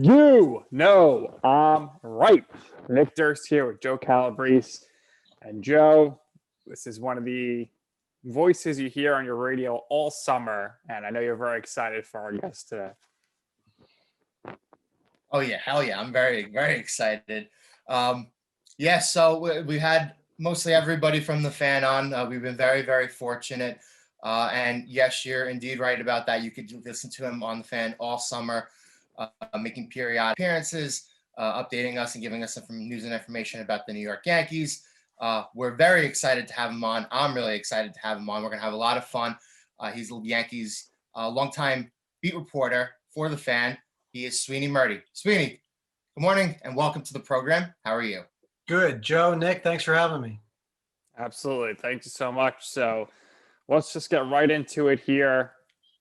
You know I'm right. Nick Durst here with Joe Calabrese. And Joe, this is one of the voices you hear on your radio all summer. And I know you're very excited for our guest today. Oh, yeah. Hell yeah. I'm very, very excited. So we had mostly everybody from the fan on. We've been very, very fortunate. And yes, you're indeed right about that. You could listen to him on the fan all summer, making periodic appearances, updating us and giving us some news and information about the New York Yankees. We're very excited to have him on. I'm really excited to have him on. We're going to have a lot of fun. He's the Yankees' longtime beat reporter for the fan. He is Sweeny Murti. Sweeny, good morning and welcome to the program. How are you? Good. Joe, Nick, thanks for having me. Absolutely. Thank you so much. So let's just get right into it here.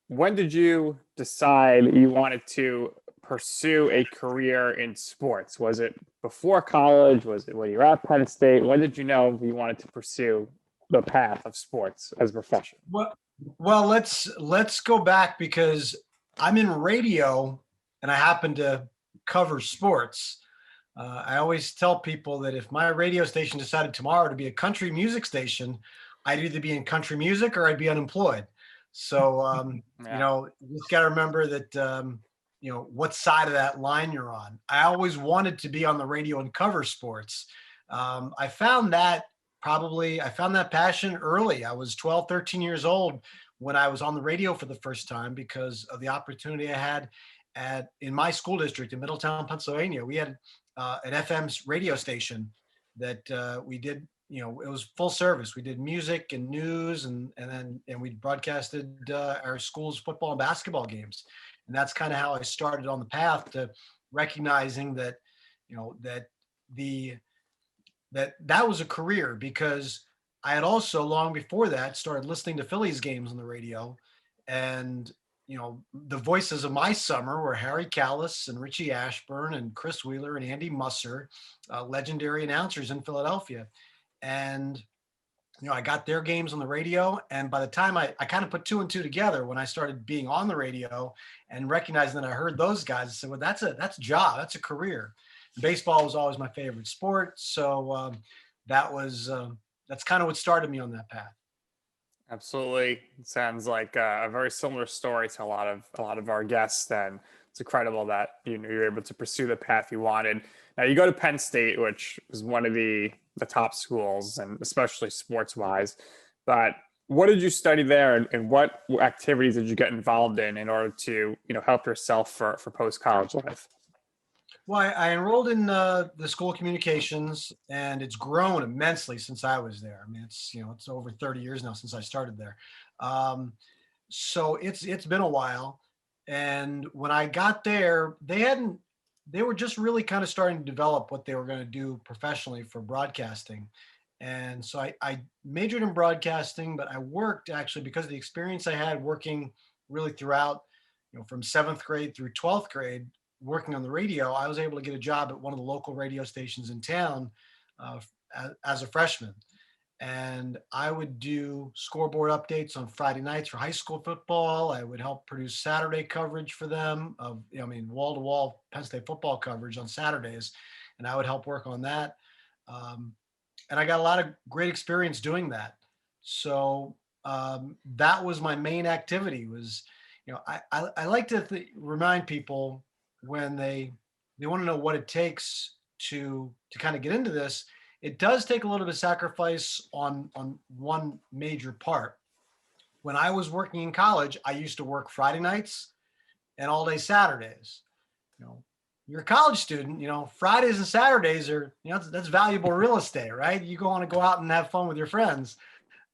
When did you decide you wanted to pursue a career in sports? Was it before college? Was it when you were at Penn State? When did you know you wanted to pursue the path of sports as a profession? Well, let's go back because I'm in radio and I happen to cover sports. I always tell people that if my radio station decided tomorrow to be a country music station, I'd either be in country music or I'd be unemployed. So, you just got to remember that, what side of that line you're on. I always wanted to be on the radio and cover sports. I found that passion early. I was 12, 13 years old when I was on the radio for the first time because of the opportunity I had in my school district in Middletown, Pennsylvania. We had an FM radio station that we did. It was full service. We did music and news, and we broadcasted our school's football and basketball games. And that's kind of how I started on the path to recognizing that, that was a career, because I had also long before that started listening to Phillies games on the radio. And, the voices of my summer were Harry Callis and Richie Ashburn and Chris Wheeler and Andy Musser, legendary announcers in Philadelphia. And, I got their games on the radio. And by the time I kind of put two and two together when I started being on the radio and recognizing that I heard those guys, I said, well, that's a job. That's a career. Baseball was always my favorite sport. So that's kind of what started me on that path. Absolutely. It sounds like a very similar story to a lot of our guests. And it's incredible that you're able to pursue the path you wanted. Now you go to Penn State, which is one of the top schools, and especially sports wise. But what did you study there, and what activities did you get involved in order to help yourself for post college life? Well, I enrolled in the School of Communications, and it's grown immensely since I was there. I mean, it's over 30 years now since I started there. So it's been a while. And when I got there, they were just really kind of starting to develop what they were going to do professionally for broadcasting. And so I majored in broadcasting, but I worked actually because of the experience I had working really throughout, from 7th grade through 12th grade, working on the radio. I was able to get a job at one of the local radio stations in town as a freshman. And I would do scoreboard updates on Friday nights for high school football. I would help produce Saturday coverage for them of, wall-to-wall Penn State football coverage on Saturdays. And I would help work on that. And I got a lot of great experience doing that. So that was my main activity was, I like to remind people when they want to know what it takes to kind of get into this. It does take a little bit of sacrifice on one major part. When I was working in college, I used to work Friday nights and all day Saturdays. You're a college student, Fridays and Saturdays are, that's valuable real estate, right? You want to go out and have fun with your friends.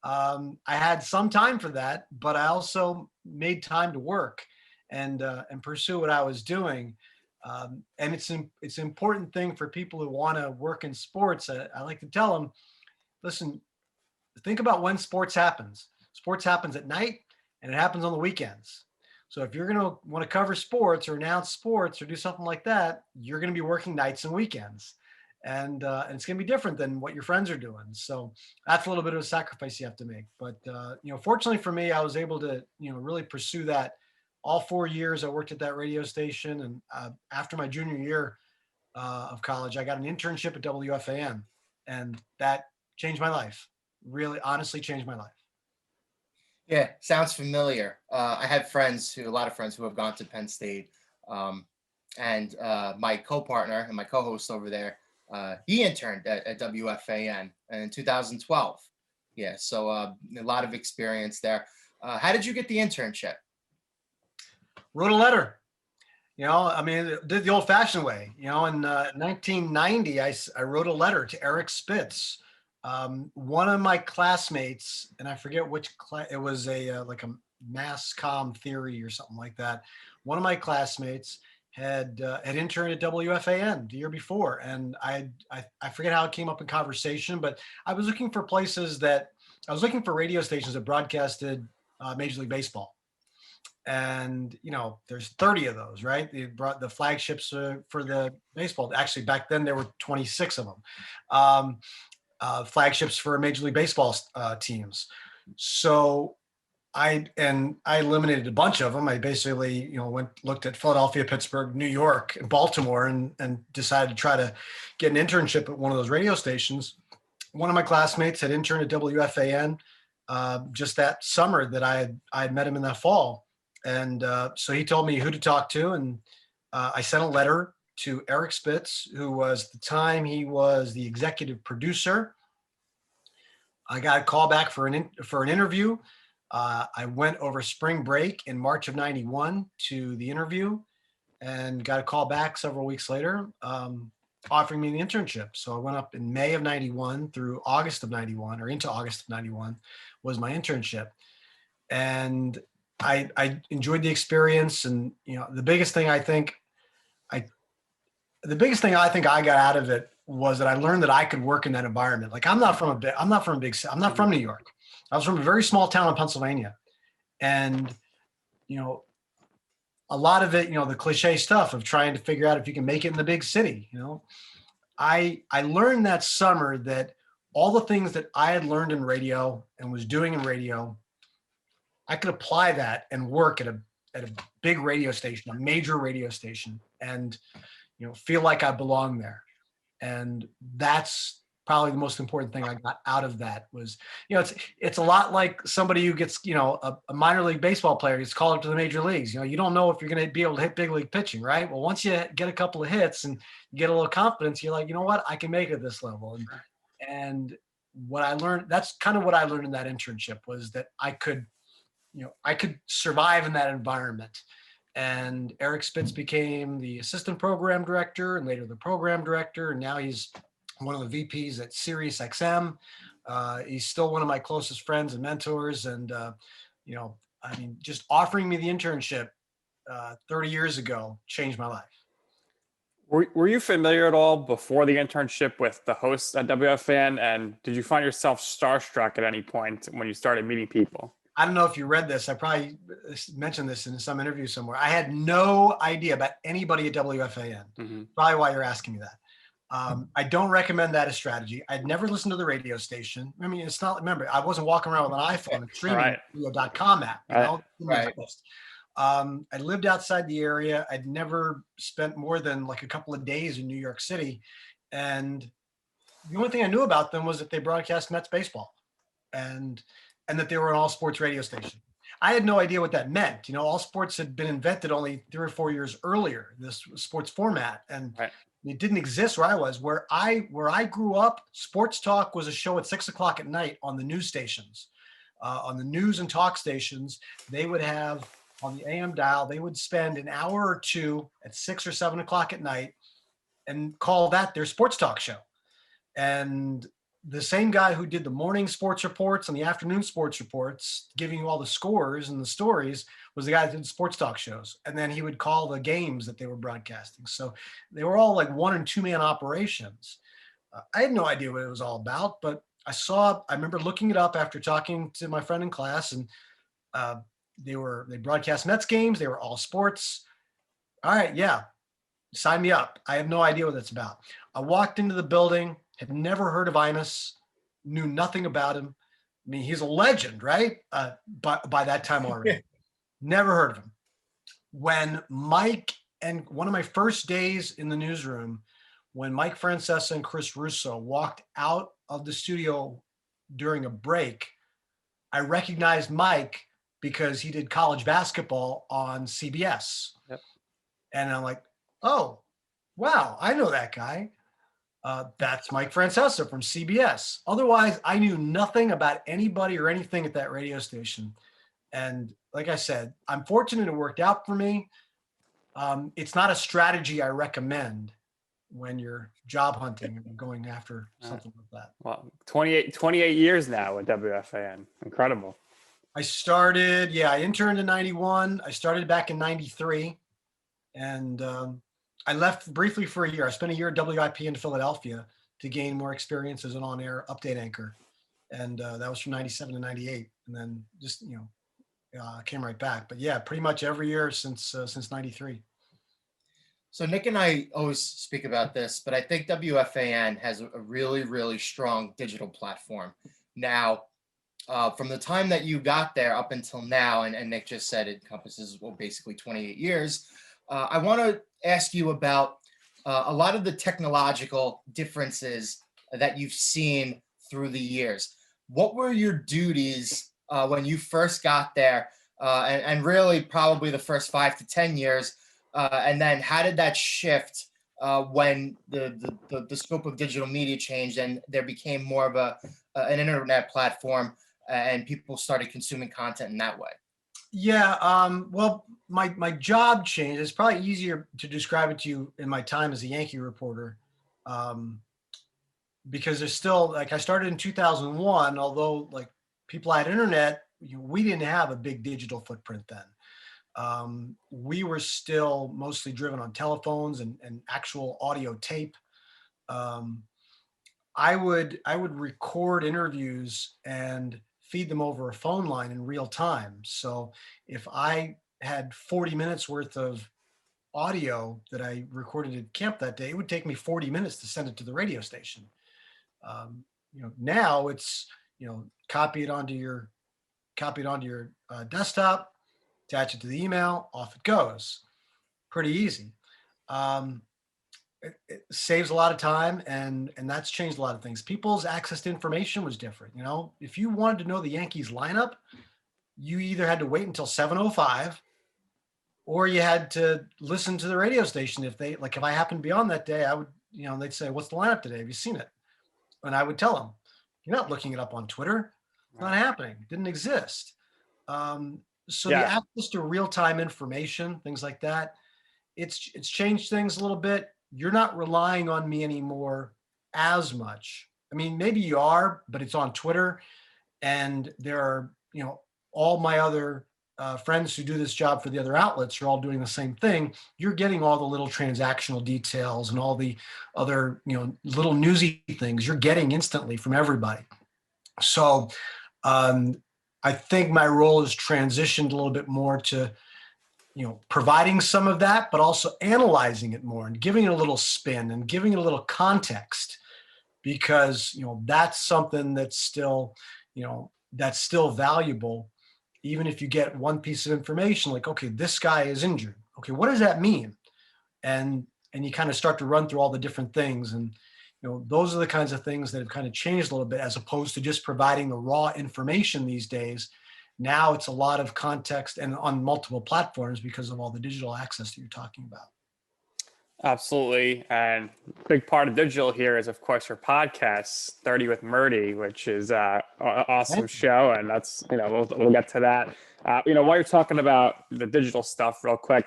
I had some time for that, but I also made time to work and pursue what I was doing. And it's an important thing for people who want to work in sports. I like to tell them, listen, think about when sports happens. Sports happens at night and it happens on the weekends. So if you're going to want to cover sports or announce sports or do something like that, you're going to be working nights and weekends. And it's going to be different than what your friends are doing. So that's a little bit of a sacrifice you have to make. But, fortunately for me, I was able to, really pursue that all 4 years I worked at that radio station. And after my junior year of college, I got an internship at WFAN, and that changed my life. Really, honestly, changed my life. Yeah, sounds familiar. I had a lot of friends who have gone to Penn State, and my co-partner and my co-host over there, he interned at WFAN in 2012. Yeah, so a lot of experience there. How did you get the internship? Wrote a letter. I mean, did the old-fashioned way. In 1990, I wrote a letter to Eric Spitz. One of my classmates, and I forget which class, it was like a mass comm theory or something like that. One of my classmates had interned at WFAN the year before, and I forget how it came up in conversation, but I was looking for radio stations that broadcasted Major League Baseball. And there's 30 of those, right? They brought the flagships for the baseball. Actually, back then there were 26 of them. Flagships for Major League Baseball teams. So I eliminated a bunch of them. I basically looked at Philadelphia, Pittsburgh, New York, and Baltimore, and decided to try to get an internship at one of those radio stations. One of my classmates had interned at WFAN just that summer that I had met him in that fall. And so he told me who to talk to, and I sent a letter to Eric Spitz, who was at the time, he was the executive producer. I got a call back for an interview. I went over spring break in March of 91 to the interview, and got a call back several weeks later offering me the internship. So I went up in May of 91 through August of 91, or into August of 91 was my internship. And I enjoyed the experience. And, the biggest thing I think I got out of it was that I learned that I could work in that environment. Like I'm not from New York. I was from a very small town in Pennsylvania. And, a lot of it, the cliche stuff of trying to figure out if you can make it in the big city, I learned that summer that all the things that I had learned in radio and was doing in radio, I could apply that and work at a big radio station, a major radio station, and feel like I belong there. And that's probably the most important thing I got out of that was, it's a lot like somebody who gets, a minor league baseball player gets called up to the major leagues. You don't know if you're going to be able to hit big league pitching, right? Well, once you get a couple of hits and you get a little confidence, you're like, you know what, I can make it at this level. And what I learned, that's kind of what I learned in that internship, was that I could survive in that environment. And Eric Spitz became the assistant program director and later the program director. And now he's one of the VPs at Sirius XM. He's still one of my closest friends and mentors. And, just offering me the internship 30 years ago changed my life. Were you familiar at all before the internship with the hosts at WFAN? And did you find yourself starstruck at any point when you started meeting people? I don't know if you read this. I probably mentioned this in some interview somewhere. I had no idea about anybody at WFAN. Mm-hmm. Probably why you're asking me that. I don't recommend that as strategy. I'd never listened to the radio station. I mean, remember, I wasn't walking around with an iPhone and streaming radio.com app. Right. I lived outside the area. I'd never spent more than like a couple of days in New York City. And the only thing I knew about them was that they broadcast Mets baseball and that they were an all sports radio station. I had no idea what that meant. All sports had been invented only 3 or 4 years earlier, this sports format. And it didn't exist where I was. Where I grew up, sports talk was a show at 6 o'clock at night on the news stations. On the news and talk stations, they would have on the AM dial, they would spend an hour or two at 6 or 7 o'clock at night and call that their sports talk show. And the same guy who did the morning sports reports and the afternoon sports reports, giving you all the scores and the stories, was the guy that did sports talk shows. And then he would call the games that they were broadcasting. So they were all like 1 and 2 man operations. I had no idea what it was all about, but I remember looking it up after talking to my friend in class, and they broadcast Mets games. They were all sports. All right. Yeah. Sign me up. I have no idea what that's about. I walked into the building, had never heard of Imus, knew nothing about him. I mean, he's a legend, right? By that time already. Never heard of him. when Mike and one of my first days in the newsroom, when Mike Francesa and Chris Russo walked out of the studio during a break, I recognized Mike because he did college basketball on CBS. Yep. And I'm like, oh, wow, I know that guy. That's Mike Francesa from CBS. Otherwise, I knew nothing about anybody or anything at that radio station. And like I said, I'm fortunate it worked out for me. It's not a strategy I recommend when you're job hunting and going after something like that. Well, 28 years now with WFAN. Incredible. I interned in 91. I started back in 93. And I left briefly for a year. I spent a year at WIP in Philadelphia to gain more experience as an on-air update anchor. And that was from 97 to 98. And then just, came right back. But yeah, pretty much every year since 93. So Nick and I always speak about this, but I think WFAN has a really, really strong digital platform. Now, from the time that you got there up until now, and Nick just said it encompasses, well, basically 28 years, I want to ask you about a lot of the technological differences that you've seen through the years. What were your duties when you first got there, and really probably the first 5 to 10 years? And then how did that shift when the scope of digital media changed and there became more of an internet platform and people started consuming content in that way? Yeah, well, my job changed. It's probably easier to describe it to you in my time as a Yankee reporter, because there's still, like, I started in 2001, although like people had internet, we didn't have a big digital footprint then. We were still mostly driven on telephones and actual audio tape. I would record interviews and feed them over a phone line in real time. So if I had 40 minutes worth of audio that I recorded at camp that day, it would take me 40 minutes to send it to the radio station. Now it's, copy it onto your desktop, attach it to the email, off it goes. Pretty easy. It saves a lot of time, and that's changed a lot of things. People's access to information was different. If you wanted to know the Yankees lineup, you either had to wait until 7:05 or you had to listen to the radio station. If I happened to be on that day, I would, they'd say, "What's the lineup today? Have you seen it?" And I would tell them, "You're not looking it up on Twitter. It's not happening. It didn't exist." So the access to real-time information, things like that, it's changed things a little bit. You're not relying on me anymore as much. I mean, maybe you are, but it's on Twitter, and there are, all my other friends who do this job for the other outlets are all doing the same thing. You're getting all the little transactional details and all the other, little newsy things you're getting instantly from everybody. So I think my role has transitioned a little bit more to, providing some of that, but also analyzing it more and giving it a little spin and giving it a little context, because, that's something that's still, valuable. Even if you get one piece of information, like, okay, this guy is injured. Okay, what does that mean? And you kind of start to run through all the different things. And, those are the kinds of things that have kind of changed a little bit, as opposed to just providing the raw information these days. Now it's a lot of context and on multiple platforms because of all the digital access that you're talking about. Absolutely. And a big part of digital here is, of course, your podcast, 30 with Murti, which is an awesome show. And that's, we'll get to that. While you're talking about the digital stuff real quick,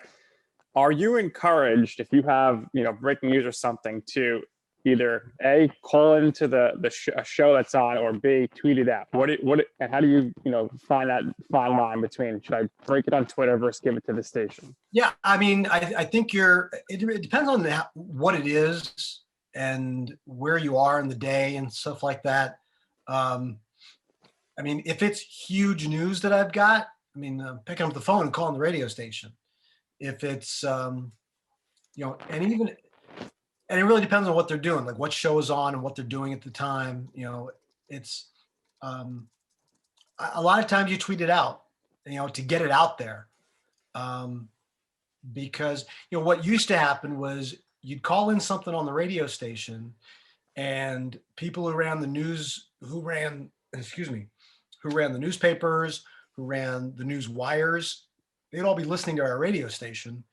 are you encouraged, if you have, breaking news or something, to either A, call into the show that's on, or B, tweet it out? And how do you, find that fine line between, should I break it on Twitter versus give it to the station? Yeah, I mean, I think it depends on what it is and where you are in the day and stuff like that. I mean, if it's huge news that I've got, picking up the phone and calling the radio station. If it's, and it really depends on what they're doing, like what show is on and what they're doing at the time. It's a lot of times you tweet it out, to get it out there. because, what used to happen was you'd call in something on the radio station, and people who ran the news, who ran the newspapers, who ran the news wires, they'd all be listening to our radio station.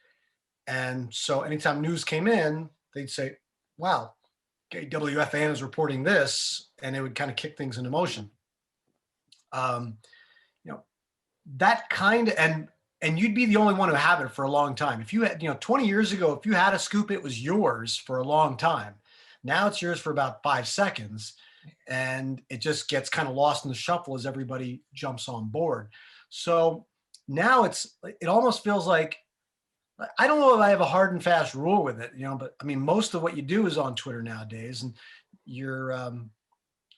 And so anytime news came in, they'd say, wow, okay, WFAN is reporting this, and it would kind of kick things into motion. You know, that kind of, and you'd be the only one who had it for a long time. If you had, 20 years ago, if you had a scoop, it was yours for a long time. Now it's yours for about 5 seconds, and it just gets kind of lost in the shuffle as everybody jumps on board. So now it almost feels like, I don't know if I have a hard and fast rule with it, but I mean, most of what you do is on Twitter nowadays, and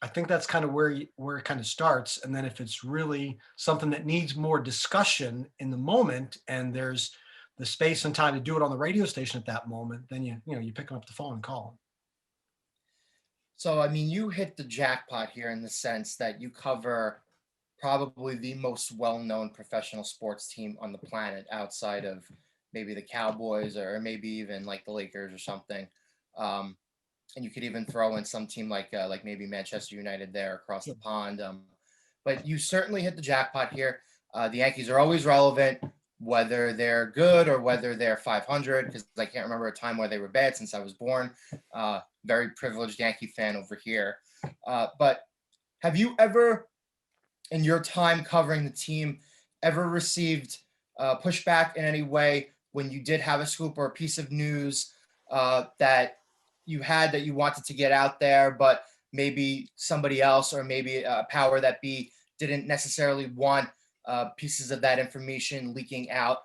I think that's kind of where it kind of starts. And then if it's really something that needs more discussion in the moment, and there's the space and time to do it on the radio station at that moment, then you pick up the phone and call them. So, I mean, you hit the jackpot here in the sense that you cover probably the most well-known professional sports team on the planet outside of maybe the Cowboys or maybe even like the Lakers or something. And you could even throw in some team like maybe Manchester United there across the pond. But you certainly hit the jackpot here. The Yankees are always relevant, whether they're good or whether they're 500, because I can't remember a time where they were bad since I was born. Very privileged Yankee fan over here. But have you ever, in your time covering the team, ever received pushback in any way when you did have a scoop or a piece of news that you had that you wanted to get out there, but maybe somebody else or maybe a power that be didn't necessarily want pieces of that information leaking out?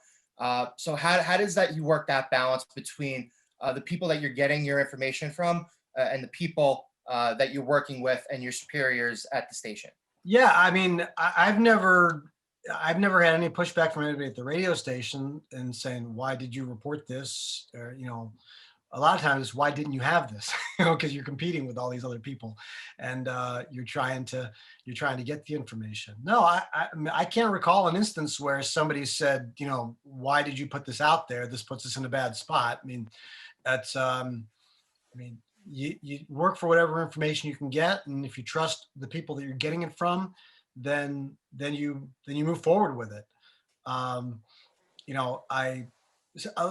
So how does that you work that balance between the people that you're getting your information from and the people that you're working with and your superiors at the station? Yeah, I mean, I've never had any pushback from anybody at the radio station and saying, why did you report this? Or, a lot of times, why didn't you have this? Because you're competing with all these other people, and you're trying to get the information. No, I can't recall an instance where somebody said, why did you put this out there? This puts us in a bad spot. I mean, that's you work for whatever information you can get, and if you trust the people that you're getting it from, then you move forward with it.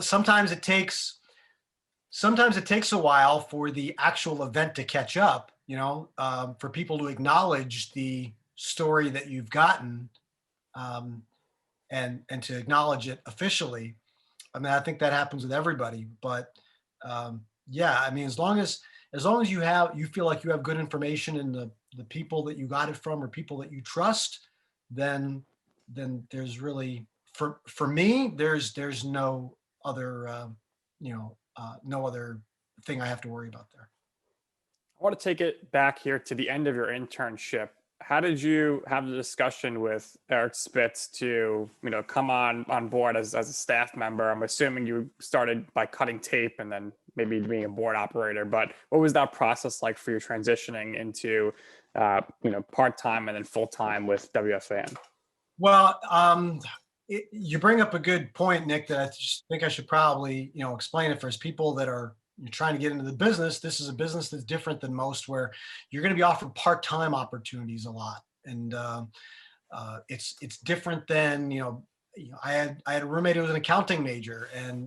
Sometimes it takes a while for the actual event to catch up, for people to acknowledge the story that you've gotten, and to acknowledge it officially. I mean, I think that happens with everybody, but yeah, I mean, as long as you feel like you have good information and the people that you got it from are people that you trust, then there's really, for me, there's no other, no other thing I have to worry about there. I want to take it back here to the end of your internship. How did you have the discussion with Eric Spitz to, come on board as a staff member? I'm assuming you started by cutting tape and then maybe being a board operator, but what was that process like for you transitioning into, part-time and then full-time with WFAN? Well, you bring up a good point, Nick, that I just think I should probably, explain it for people that are trying to get into the business. This is a business that's different than most, where you're going to be offered part-time opportunities a lot. And it's different than, I had a roommate who was an accounting major, and,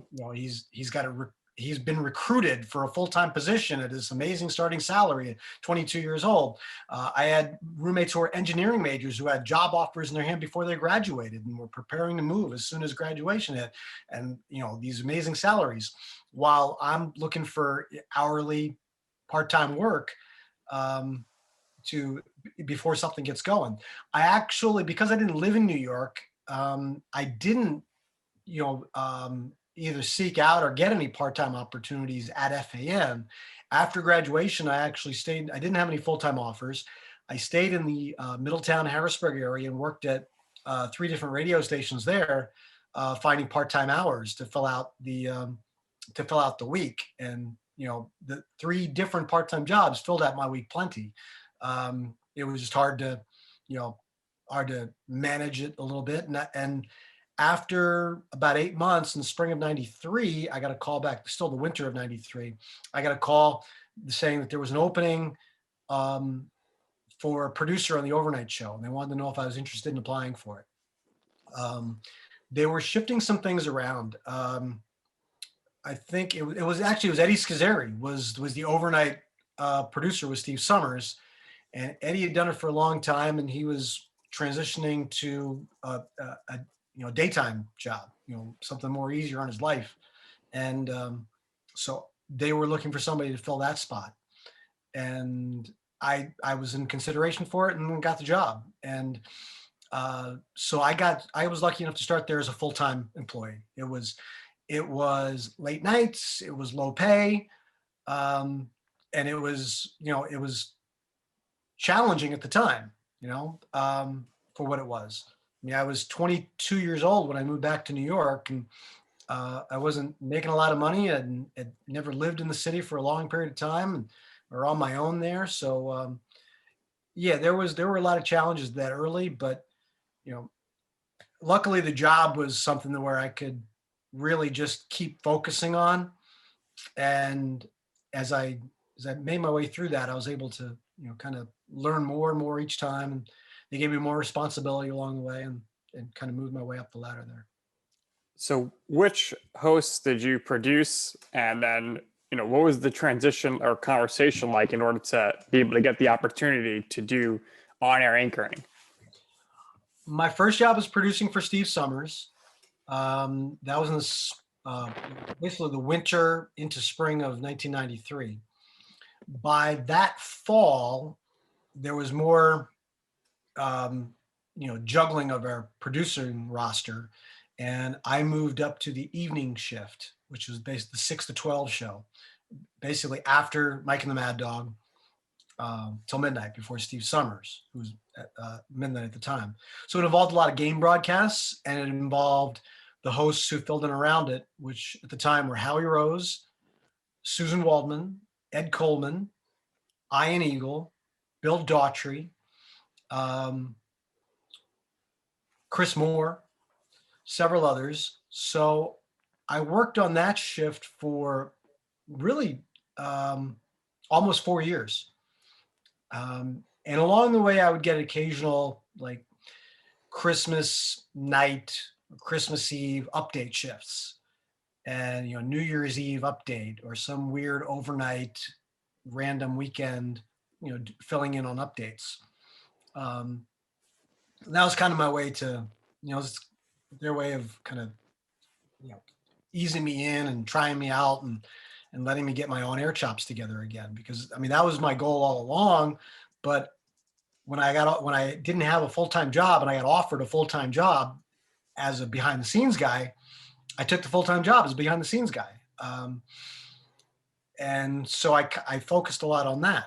he's been recruited for a full-time position at this amazing starting salary at 22 years old. I had roommates who were engineering majors who had job offers in their hand before they graduated and were preparing to move as soon as graduation hit, and these amazing salaries, while I'm looking for hourly part-time work before something gets going. I actually, because I didn't live in New York, I didn't either seek out or get any part-time opportunities at FAN. After graduation, I actually stayed. I didn't have any full-time offers. I stayed in the Middletown, Harrisburg area and worked at 3 different radio stations there, finding part-time hours to fill out the week. And the 3 different part-time jobs filled out my week plenty. It was just hard to manage it a little bit, and after about 8 months in the spring of 93, I got a call back, still the winter of 93. I got a call saying that there was an opening um, for a producer on the overnight show. And they wanted to know if I was interested in applying for it. They were shifting some things around. I think it was Eddie Schizzeri was the overnight producer with Steve Summers, and Eddie had done it for a long time, and he was transitioning to a daytime job, something more easier on his life, and so they were looking for somebody to fill that spot, and I was in consideration for it and got the job, and so I was lucky enough to start there as a full-time employee. It was late nights, it was low pay, and it was challenging at the time, for what it was. I mean, I was 22 years old when I moved back to New York, and I wasn't making a lot of money. I'd never lived in the city for a long period of time, or on my own there. So yeah, there were a lot of challenges that early, but luckily the job was something where I could really just keep focusing on. And as I made my way through that, I was able to, kind of learn more and more each time. And they gave me more responsibility along the way, and kind of moved my way up the ladder there. So which hosts did you produce? And then, what was the transition or conversation like in order to be able to get the opportunity to do on-air anchoring? My first job was producing for Steve Summers. That was in basically the winter into spring of 1993. By that fall, there was more, juggling of our producing roster, and I moved up to the evening shift, which was basically the 6 to 12 show, basically after Mike and the Mad Dog, till midnight before Steve Summers, who was at midnight at the time. So it involved a lot of game broadcasts, and it involved the hosts who filled in around it, which at the time were Howie Rose, Susan Waldman, Ed Coleman, Ian Eagle, Bill Daughtry, Chris Moore, several others. So I worked on that shift for really almost 4 years. And along the way, I would get occasional like Christmas night, Christmas Eve update shifts, and New Year's Eve update, or some weird overnight random weekend, filling in on updates. That was kind of my way to, their way of kind of, easing me in and trying me out, and letting me get my on-air chops together again. Because I mean, that was my goal all along. But when I didn't have a full-time job and I got offered a full-time job as a behind-the-scenes guy, I took the full-time job as a behind-the-scenes guy. And so I focused a lot on that.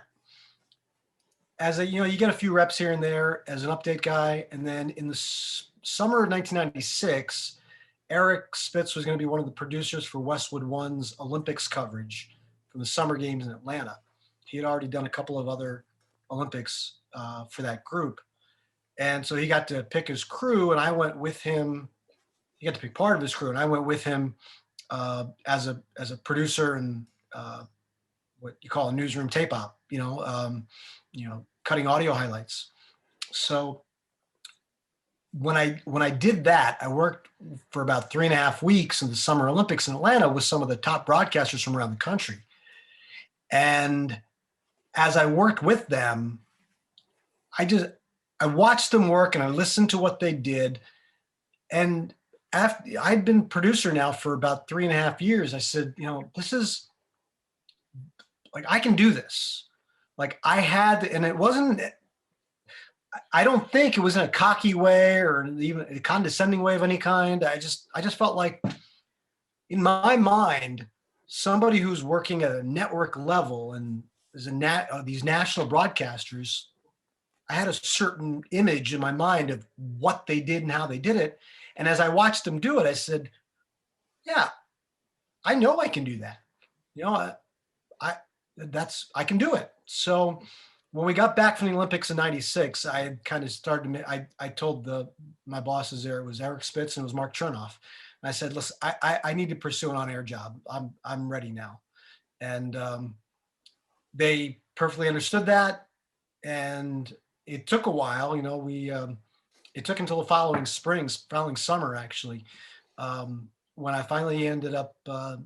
As you get a few reps here and there as an update guy. And then in the summer of 1996, Eric Spitz was going to be one of the producers for Westwood One's Olympics coverage from the summer games in Atlanta. He had already done a couple of other Olympics for that group. And so he got to pick his crew, and I went with him. He got to pick part of his crew, and I went with him as a producer and what you call a newsroom tape op, cutting audio highlights. So when I did that, I worked for about 3.5 weeks in the Summer Olympics in Atlanta with some of the top broadcasters from around the country. And as I worked with them, I watched them work and I listened to what they did. And after I'd been producer now for about 3.5 years, I said, this is like, I can do this. Like and it wasn't, I don't think it was in a cocky way or even a condescending way of any kind. I just felt like, in my mind, somebody who's working at a network level and is these national broadcasters, I had a certain image in my mind of what they did and how they did it. And as I watched them do it, I said, yeah, I know I can do that. I can do it. So when we got back from the Olympics in '96, I had kind of started to, I told my bosses there, it was Eric Spitz and it was Mark Chernoff. And I said, listen, I need to pursue an on-air job. I'm ready now. And they perfectly understood that. And it took a while, it took until the following summer, actually, when I finally ended up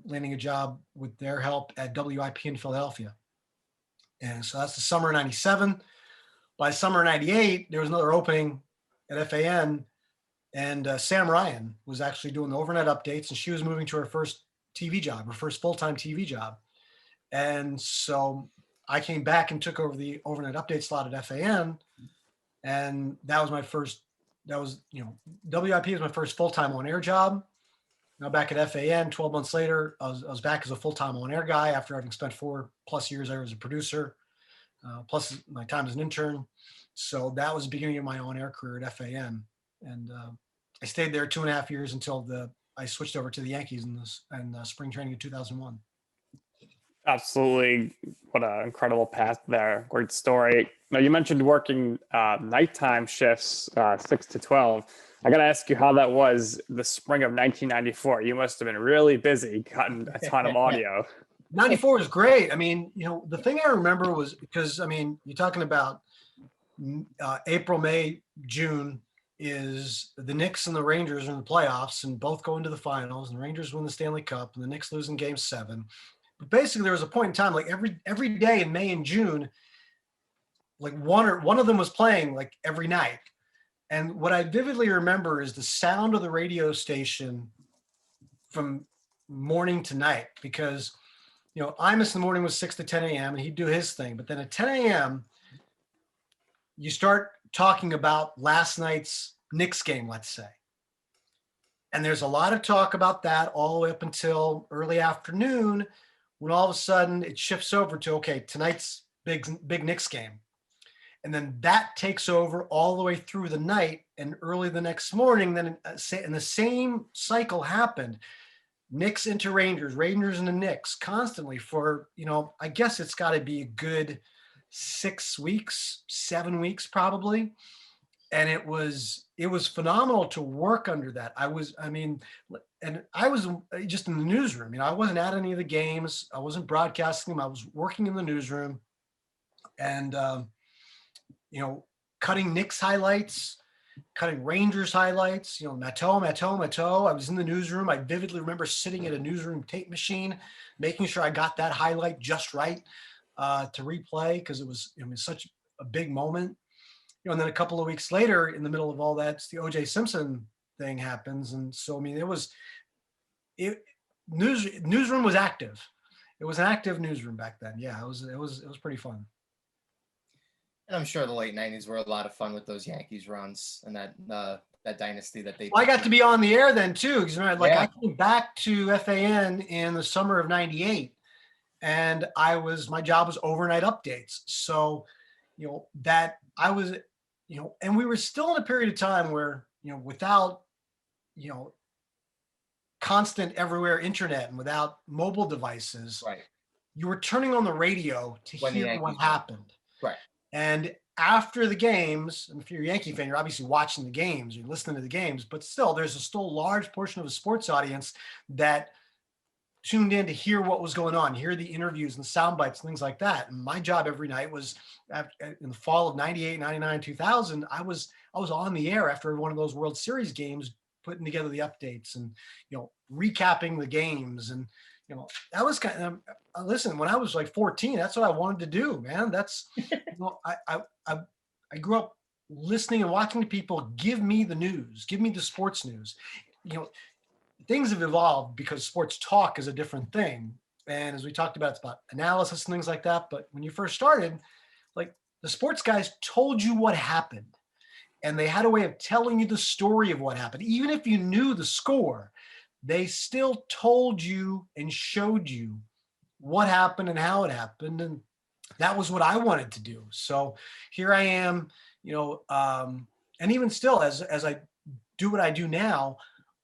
landing a job with their help at WIP in Philadelphia. And so that's the summer of '97. By summer of '98, there was another opening at FAN, and Sam Ryan was actually doing the overnight updates, and she was moving to her first TV job, her first full-time TV job. And so I came back and took over the overnight update slot at FAN, and that was WIP was my first full-time on-air job. Now back at FAN, 12 months later, I was back as a full-time on-air guy after having spent 4+ years there as a producer, plus my time as an intern. So that was the beginning of my on-air career at FAN. And I stayed there 2.5 years until I switched over to the Yankees in spring training in 2001. Absolutely. What an incredible path there. Great story. Now, you mentioned working nighttime shifts, 6 to 12. I got to ask you how that was the spring of 1994. You must have been really busy cutting a ton of audio. 94 was great. I mean, the thing I remember was because, I mean, you're talking about April, May, June is the Knicks and the Rangers are in the playoffs and both go into the finals, and the Rangers win the Stanley Cup and the Knicks lose in Game 7. But basically there was a point in time, like every day in May and June, like one of them was playing like every night. And what I vividly remember is the sound of the radio station from morning to night, because Imus in the morning was 6 to 10 a.m. and he'd do his thing. But then at 10 a.m., you start talking about last night's Knicks game, let's say. And there's a lot of talk about that all the way up until early afternoon, when all of a sudden it shifts over to, okay, tonight's big Knicks game. And then that takes over all the way through the night, and early the next morning, then and the same cycle happened. Knicks into Rangers, Rangers into Knicks constantly for, I guess it's got to be a good 6 weeks, 7 weeks probably. And it was phenomenal to work under that. I was just in the newsroom. I wasn't at any of the games. I wasn't broadcasting them. I was working in the newsroom and, cutting Knicks highlights, cutting Rangers highlights, Matteau. I was in the newsroom. I vividly remember sitting at a newsroom tape machine, making sure I got that highlight just right to replay, because it was such a big moment. And then a couple of weeks later, in the middle of all that, the O.J. Simpson thing happens. And so, newsroom was active. It was an active newsroom back then. Yeah, it was pretty fun. And I'm sure the late '90s were a lot of fun with those Yankees runs and that dynasty that they. Well, I got to be on the air then too, because I came back to FAN in the summer of '98, and my job was overnight updates. So, that I was, and we were still in a period of time where without constant everywhere internet and without mobile devices, right, you were turning on the radio to hear what happened. Right. And after the games, and if you're a Yankee fan, you're obviously watching the games, you're listening to the games, but still there's still a large portion of the sports audience that tuned in to hear what was going on, hear the interviews and sound bites and things like that. And my job every night was in the fall of '98, '99, 2000, I was on the air after one of those World Series games, putting together the updates and, recapping the games. And, that was kind of, listen, when I was like 14, that's what I wanted to do, man. That's, I grew up listening and watching people give me the news, give me the sports news. Things have evolved because sports talk is a different thing. And as we talked about, it's about analysis and things like that. But when you first started, like, the sports guys told you what happened, and they had a way of telling you the story of what happened. Even if you knew the score, they still told you and showed you what happened and how it happened. And that was what I wanted to do. So here I am, and even still, as I do what I do now,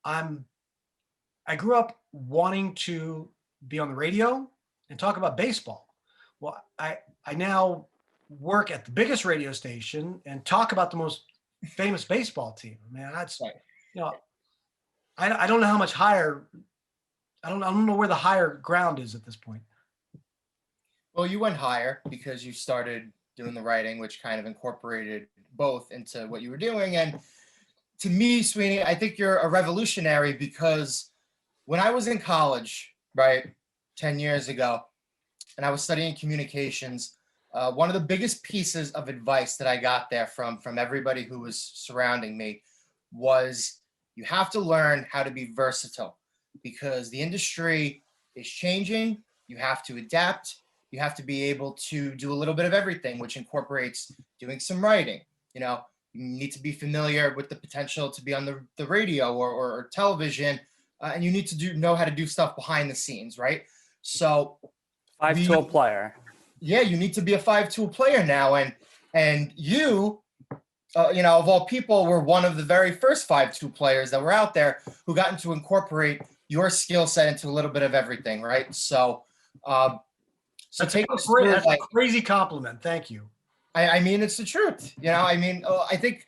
I grew up wanting to be on the radio and talk about baseball. Well, I now work at the biggest radio station and talk about the most famous baseball team. Man, that's, Right. you know, I don't know how much higher. I don't know where the higher ground is at this point. Well, you went higher because you started doing the writing, which kind of incorporated both into what you were doing. And to me, Sweeny, I think you're a revolutionary because when I was in college, right, 10 years ago, and I was studying communications, one of the biggest pieces of advice that I got there from everybody who was surrounding me was you have to learn how to be versatile because the industry is changing. You have to adapt. You have to be able to do a little bit of everything, which incorporates doing some writing. You know, you need to be familiar with the potential to be on the radio or television, and you need to know how to do stuff behind the scenes, right? So Five-tool player. yeah, you need to be a 5-tool player now, and you, you know, of all people, were one of the very first 5-tool players that were out there who got to incorporate your skill set into a little bit of everything, right? So, That's take us through, that's a crazy compliment. Thank you. I mean, it's the truth. You know, I mean, I think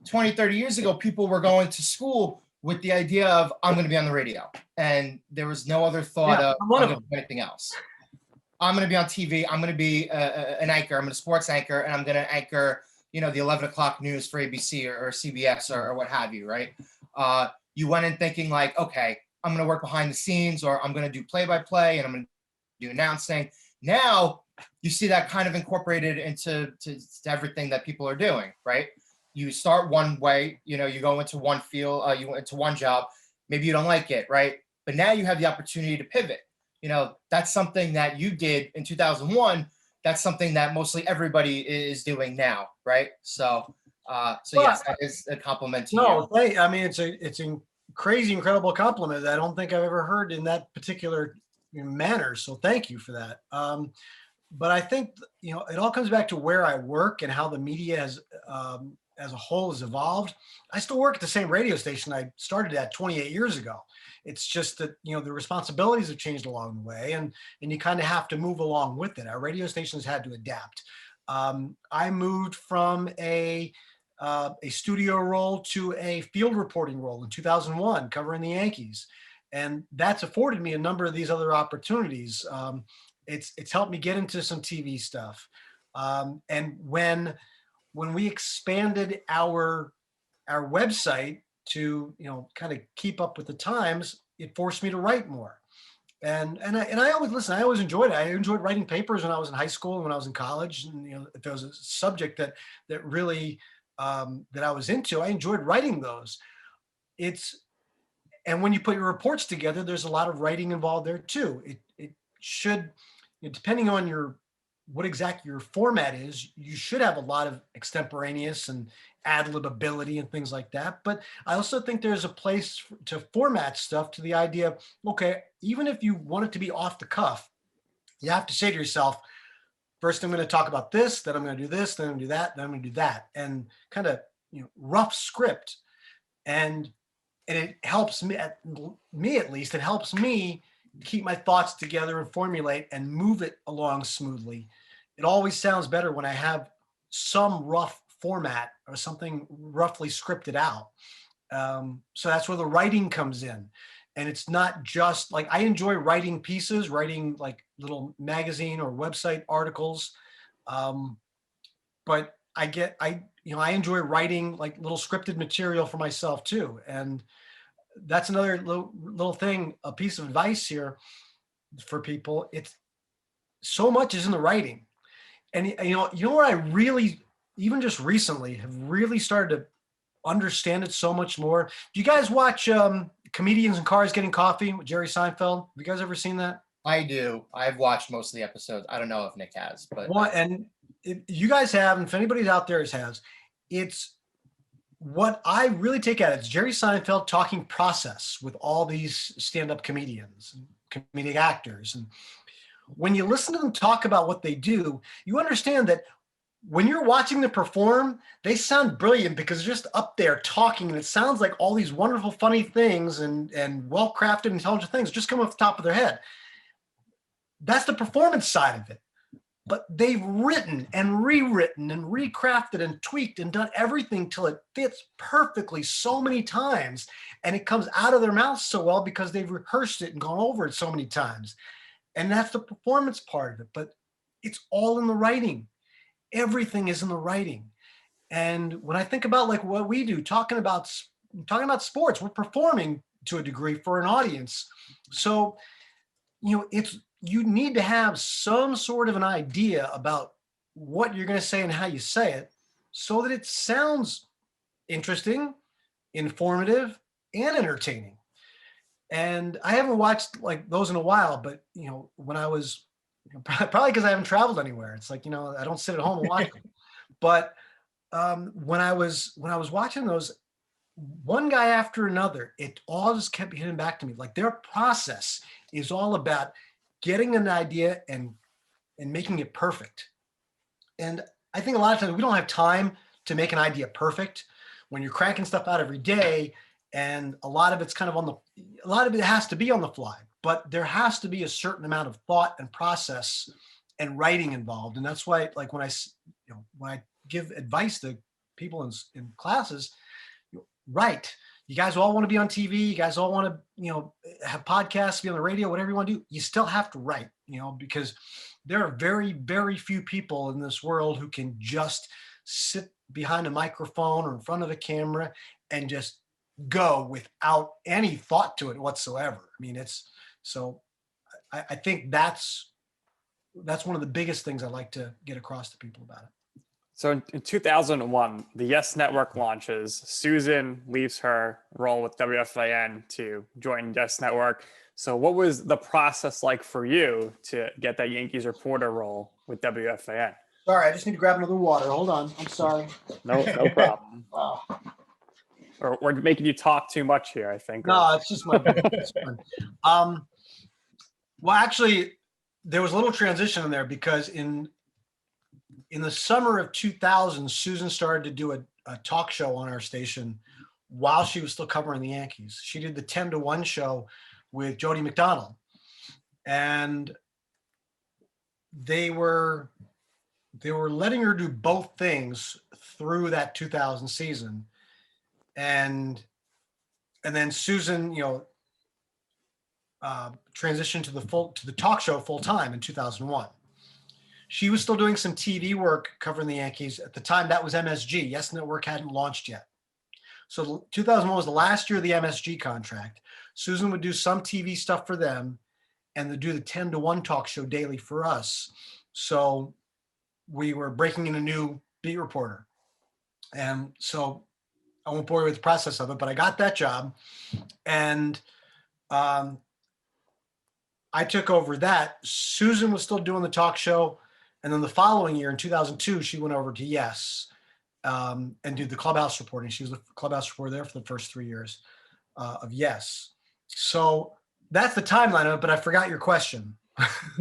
20, 30 years ago, people were going to school with the idea of, I'm going to be on the radio. And there was no other thought of I'm one of them. anything else. I'm going to be on TV. I'm going to be an anchor. I'm a sports anchor, and I'm going to anchor, you know, the 11 o'clock news for ABC or CBS or what have you, right? You went in thinking like, okay, I'm going to work behind the scenes, or I'm going to do play-by-play, and I'm going to do announcing. Now you see that kind of incorporated into to everything that people are doing, right? You start one way, you know, you go into one field, you went into one job, maybe you don't like it, right? But now you have the opportunity to pivot. You know, that's something that you did in 2001. That's something that mostly everybody is doing now, right? So, yes, that is a compliment to you. No, I mean, it's a crazy, incredible compliment that I don't think I've ever heard in that particular manner. So thank you for that. But I think, you know, it all comes back to where I work and how the media has, as a whole, has evolved. I still work at the same radio station I started at 28 years ago. It's just that, you know, the responsibilities have changed along the way, and you kind of have to move along with it. Our radio stations had to adapt. I moved from a studio role to a field reporting role in 2001, covering the Yankees. And that's afforded me a number of these other opportunities. It's helped me get into some TV stuff. And when we expanded our website to, you know, kind of keep up with the times, it forced me to write more. And I always listen. I always enjoyed it. I enjoyed writing papers when I was in high school and when I was in college. And, you know, if there was a subject that really that I was into, I enjoyed writing those. And when you put your reports together, there's a lot of writing involved there too. It should, you know, depending on what exactly your format is, you should have a lot of extemporaneous and ad-lib ability and things like that. But I also think there's a place to format stuff to the idea of, okay, even if you want it to be off the cuff, you have to say to yourself, first I'm going to talk about this, then I'm going to do this, then I'm going to do that, then I'm going to do that, and kind of, you know, rough script. And it helps me at least, it helps me keep my thoughts together and formulate and move it along smoothly. It always sounds better when I have some rough format or something roughly scripted out. So that's where the writing comes in. And it's not just like, I enjoy writing pieces, writing like little magazine or website articles. But I enjoy writing like little scripted material for myself too. And that's another little thing, a piece of advice here for people. It's so much is in the writing. And you know where I really, even just recently, have really started to understand it so much more. Do you guys watch Comedians in Cars Getting Coffee with Jerry Seinfeld? Have you guys ever seen that? I do. I've watched most of the episodes. I don't know if Nick has, but And if you guys have, and if anybody out there has, it's what I really take at it. It's Jerry Seinfeld talking process with all these stand-up comedians, comedic actors. And when you listen to them talk about what they do, you understand that when you're watching them perform, they sound brilliant because they're just up there talking, and it sounds like all these wonderful, funny things and well-crafted, intelligent things just come off the top of their head. That's the performance side of it. but they've written and rewritten and recrafted and tweaked and done everything till it fits perfectly so many times. And it comes out of their mouths so well because they've rehearsed it and gone over it so many times. And that's the performance part of it. But it's all in the writing. Everything is in the writing. And when I think about like what we do, talking about sports, we're performing to a degree for an audience. So, you need to have some sort of an idea about what you're going to say and how you say it so that it sounds interesting, informative, and entertaining. And I haven't watched like those in a while, but when I was probably because I haven't traveled anywhere, it's like, I don't sit at home and watch them. But when I was watching those, one guy after another, it all just kept hitting back to me. Like their process is all about getting an idea and making it perfect. And I think a lot of times we don't have time to make an idea perfect when you're cranking stuff out every day. And a lot of it's kind of a lot of it has to be on the fly, but there has to be a certain amount of thought and process and writing involved. And that's why, like when I give advice to people in classes, write. You guys all want to be on TV. You guys all want to, have podcasts, be on the radio, whatever you want to do. You still have to write, because there are very, very few people in this world who can just sit behind a microphone or in front of a camera and just go without any thought to it whatsoever. I mean, I think that's one of the biggest things I like to get across to people about it. So in 2001, the Yes Network launches. Susan leaves her role with WFAN to join Yes Network. So what was the process like for you to get that Yankees reporter role with WFAN? Sorry, I just need to grab another water. Hold on. I'm sorry. No problem. Oh. Or we're making you talk too much here, I think. No, it's just my it's fun. Well, actually, there was a little transition in there because in the summer of 2000, Susan started to do a talk show on our station while she was still covering the Yankees. She did the 10-1 show with Jody McDonald. And they were letting her do both things through that 2000 season. And then Susan, transitioned to the talk show full time in 2001. She was still doing some TV work covering the Yankees. At the time, that was MSG. Yes Network hadn't launched yet. So 2001 was the last year of the MSG contract. Susan would do some TV stuff for them and they'd do the 10-1 talk show daily for us. So we were breaking in a new beat reporter. And so I won't bore you with the process of it, but I got that job. And I took over that. Susan was still doing the talk show. And then the following year in 2002, she went over to Yes and did the clubhouse reporting. She was the clubhouse reporter there for the first 3 years of Yes. So that's the timeline of it, but I forgot your question.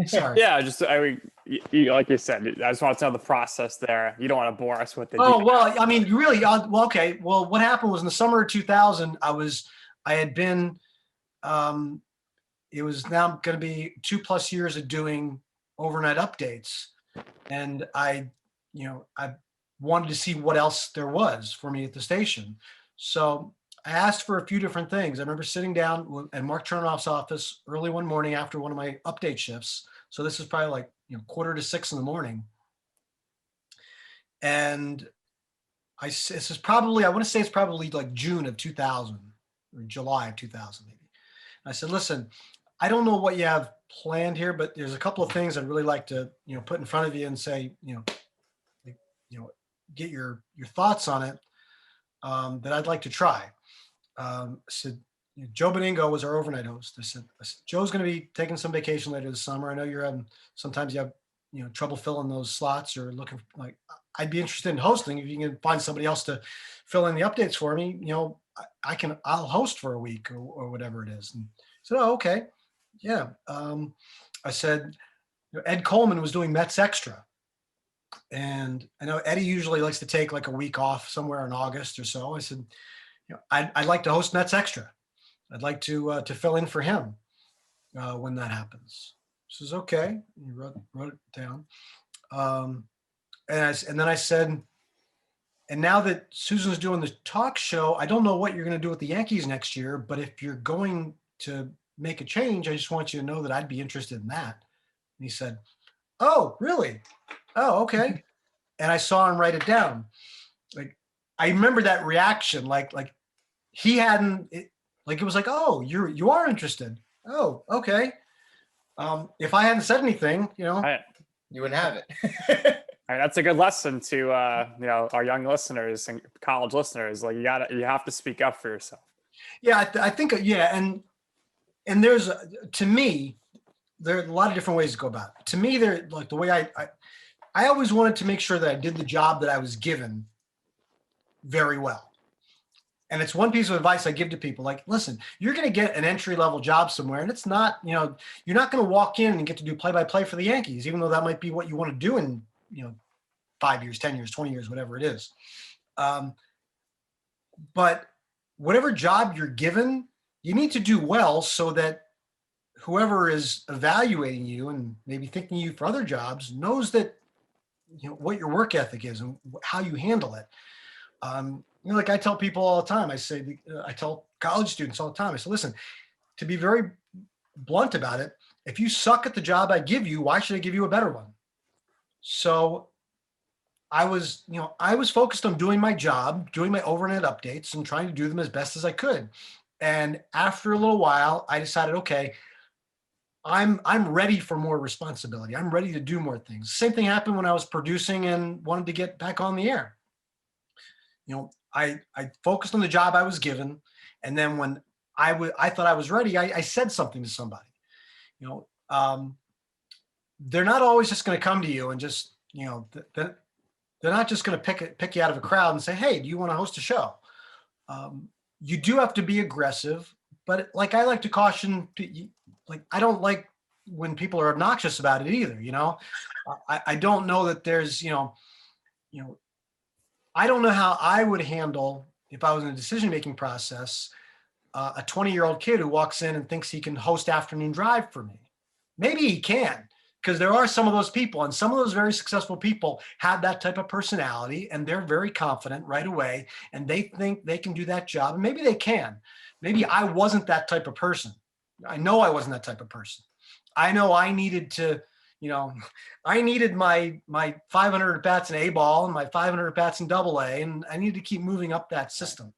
Sorry. Yeah, like you said, I just want to know the process there. You don't want to bore us with it. Oh, well, I mean, you really, well, okay. Well, what happened was in the summer of 2000, I had been, it was now going to be 2+ years of doing overnight updates. And I wanted to see what else there was for me at the station. So I asked for a few different things. I remember sitting down at Mark Chernoff's office early one morning after one of my update shifts. So this is probably like 5:45 in the morning. And I want to say it's probably like June of 2000 or July of 2000 maybe. And I said, listen, I don't know what you have planned here, but there's a couple of things I'd really like to, put in front of you and say, get your thoughts on it that I'd like to try. I said, Joe Beningo was our overnight host. I said, Joe's going to be taking some vacation later this summer. I know sometimes you have, trouble filling those slots or looking for, like, I'd be interested in hosting. If you can find somebody else to fill in the updates for me, I'll host for a week or whatever it is. And I said, oh, okay. Yeah. I said, Ed Coleman was doing Mets Extra. And I know Eddie usually likes to take like a week off somewhere in August or so. I said, I'd like to host Mets Extra. I'd like to fill in for him when that happens. He says, okay. He wrote it down. And then I said, and now that Susan's doing the talk show, I don't know what you're going to do with the Yankees next year, but if you're going to make a change, I just want you to know that I'd be interested in that. And he said, oh, really? Oh, okay. And I saw him write it down. Like, I remember that reaction, like he hadn't, like, it was like, oh, you are interested. Oh, okay. If I hadn't said anything, You wouldn't have it. That's a good lesson to our young listeners and college listeners. Like you have to speak up for yourself. Yeah, I think and there's to me there are a lot of different ways to go about it. To me, there like the way I always wanted to make sure that I did the job that I was given very well. And it's one piece of advice I give to people, like, listen, you're going to get an entry-level job somewhere, and it's not, you're not going to walk in and get to do play-by-play for the Yankees, even though that might be what you want to do in, 5 years, 10 years, 20 years, whatever it is. But whatever job you're given, you need to do well so that whoever is evaluating you and maybe thinking you for other jobs knows that, what your work ethic is and how you handle it. Like I tell people all the time, I tell college students all the time, I say, listen, to be very blunt about it, if you suck at the job I give you, why should I give you a better one? So I was focused on doing my job, doing my overnight updates and trying to do them as best as I could. And after a little while, I decided, okay, I'm ready for more responsibility. I'm ready to do more things. Same thing happened when I was producing and wanted to get back on the air. I focused on the job I was given. And then when I thought I was ready, I said something to somebody. They're not always just going to come to you and just, they're not just going to pick you out of a crowd and say, hey, do you want to host a show? You do have to be aggressive, but like I like to caution, like I don't like when people are obnoxious about it either. I don't know that there's, I don't know how I would handle, if I was in a decision-making process, a 20-year-old kid who walks in and thinks he can host Afternoon Drive for me. Maybe he can, because there are some of those people, and some of those very successful people have that type of personality, and they're very confident right away, and they think they can do that job, and maybe they can. Maybe I wasn't that type of person. I know I wasn't that type of person. I know I needed to, I needed my 500 at-bats in A-ball and my 500 at-bats in AA, and I needed to keep moving up that system.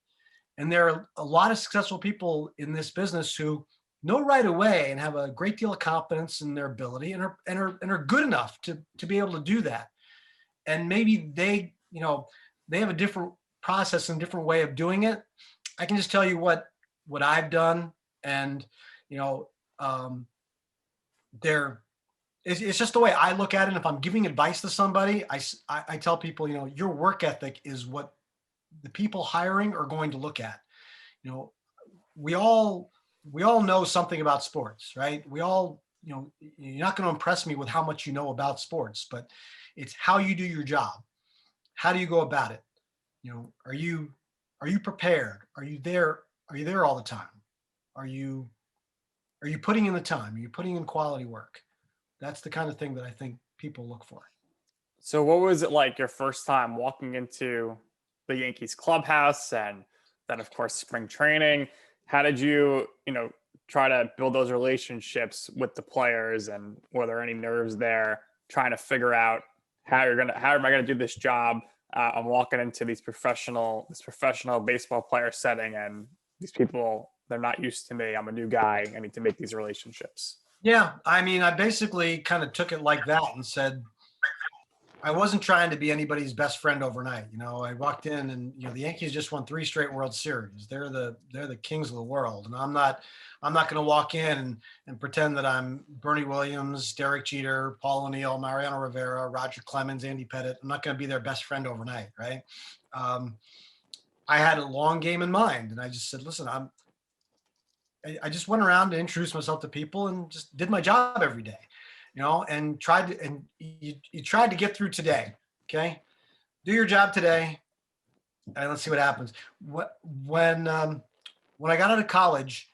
And there are a lot of successful people in this business who know right away and have a great deal of confidence in their ability and are good enough to be able to do that. And maybe they have a different process and different way of doing it. I can just tell you what I've done, and it's just the way I look at it. If I'm giving advice to somebody, I tell people, your work ethic is what the people hiring are going to look at. We all know something about sports, right? We all, you're not going to impress me with how much you know about sports, but it's how you do your job. How do you go about it? Are you prepared? Are you there all the time? Are you putting in the time? Are you putting in quality work? That's the kind of thing that I think people look for. So what was it like your first time walking into the Yankees clubhouse and then, of course, spring training? How did you, try to build those relationships with the players, and were there any nerves there trying to figure out how am I going to do this job? I'm walking into this professional baseball player setting, and these people, they're not used to me. I'm a new guy. I need to make these relationships. Yeah. I mean, I basically kind of took it like that and said, I wasn't trying to be anybody's best friend overnight. I walked in and, the Yankees just won 3 straight World Series. They're the kings of the world. And I'm not going to walk in and pretend that I'm Bernie Williams, Derek Jeter, Paul O'Neill, Mariano Rivera, Roger Clemens, Andy Pettitte. I'm not going to be their best friend overnight. Right. I had a long game in mind, and I just said, listen, I just went around to introduce myself to people and just did my job every day, and you tried to get through today. Okay. Do your job today, and let's see what happens. When I got out of college,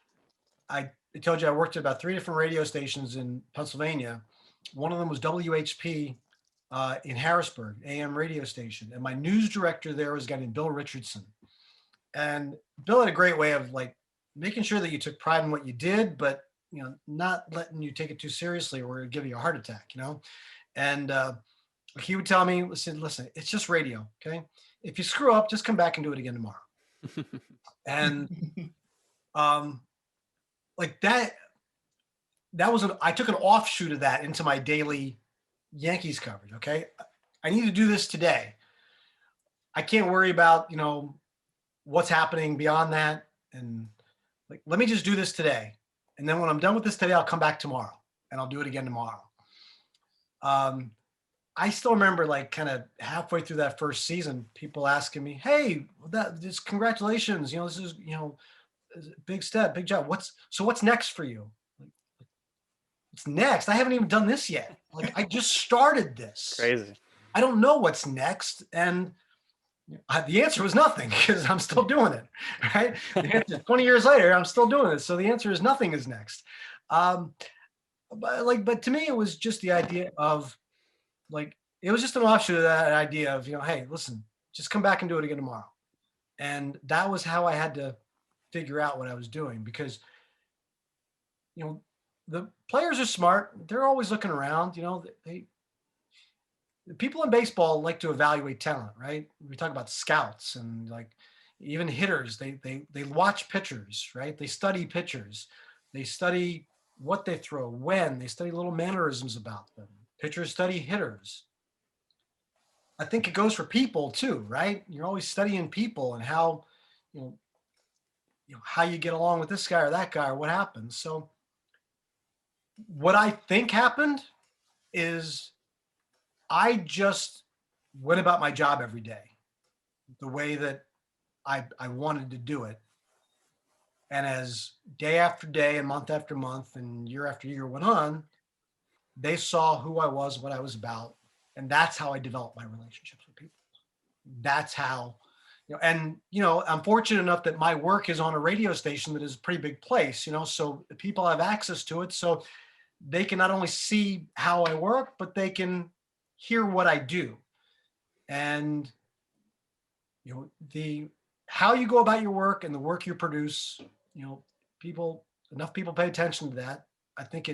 I told you I worked at about 3 different radio stations in Pennsylvania. One of them was WHP in Harrisburg, AM radio station. And my news director there was a guy named Bill Richardson. And Bill had a great way of like making sure that you took pride in what you did, but not letting you take it too seriously or it'd give you a heart attack, And he would tell me, listen, it's just radio, okay? If you screw up, just come back and do it again tomorrow. And like that was I took an offshoot of that into my daily Yankees coverage. Okay. I need to do this today. I can't worry about, what's happening beyond that. And like, let me just do this today. And then when I'm done with this today, I'll come back tomorrow and I'll do it again tomorrow. I still remember like kind of halfway through that first season, people asking me, hey, this congratulations. This is, big step, big job. What's next for you? What's next? I haven't even done this yet. Like I just started this. Crazy. I don't know what's next. And the answer was nothing because I'm still doing it, right? The answer, 20 years later, I'm still doing it. So the answer is nothing is next. But to me, it was just the idea of like, it was just an offshoot of that idea of, hey, listen, just come back and do it again tomorrow. And that was how I had to figure out what I was doing because, the players are smart. They're always looking around, people in baseball like to evaluate talent, right? We talk about scouts and like even hitters, they watch pitchers, right? They study pitchers. They study what they throw, when, they study little mannerisms about them. Pitchers study hitters. I think it goes for people too, right? You're always studying people and how, how you get along with this guy or that guy or what happens. So what I think happened is I just went about my job every day the way that I wanted to do it. And as day after day and month after month and year after year went on, they saw who I was, what I was about. And that's how I developed my relationships with people. That's how, I'm fortunate enough that my work is on a radio station that is a pretty big place, so people have access to it. So they can not only see how I work, but they can hear what I do. And, how you go about your work and the work you produce, enough people pay attention to that. I think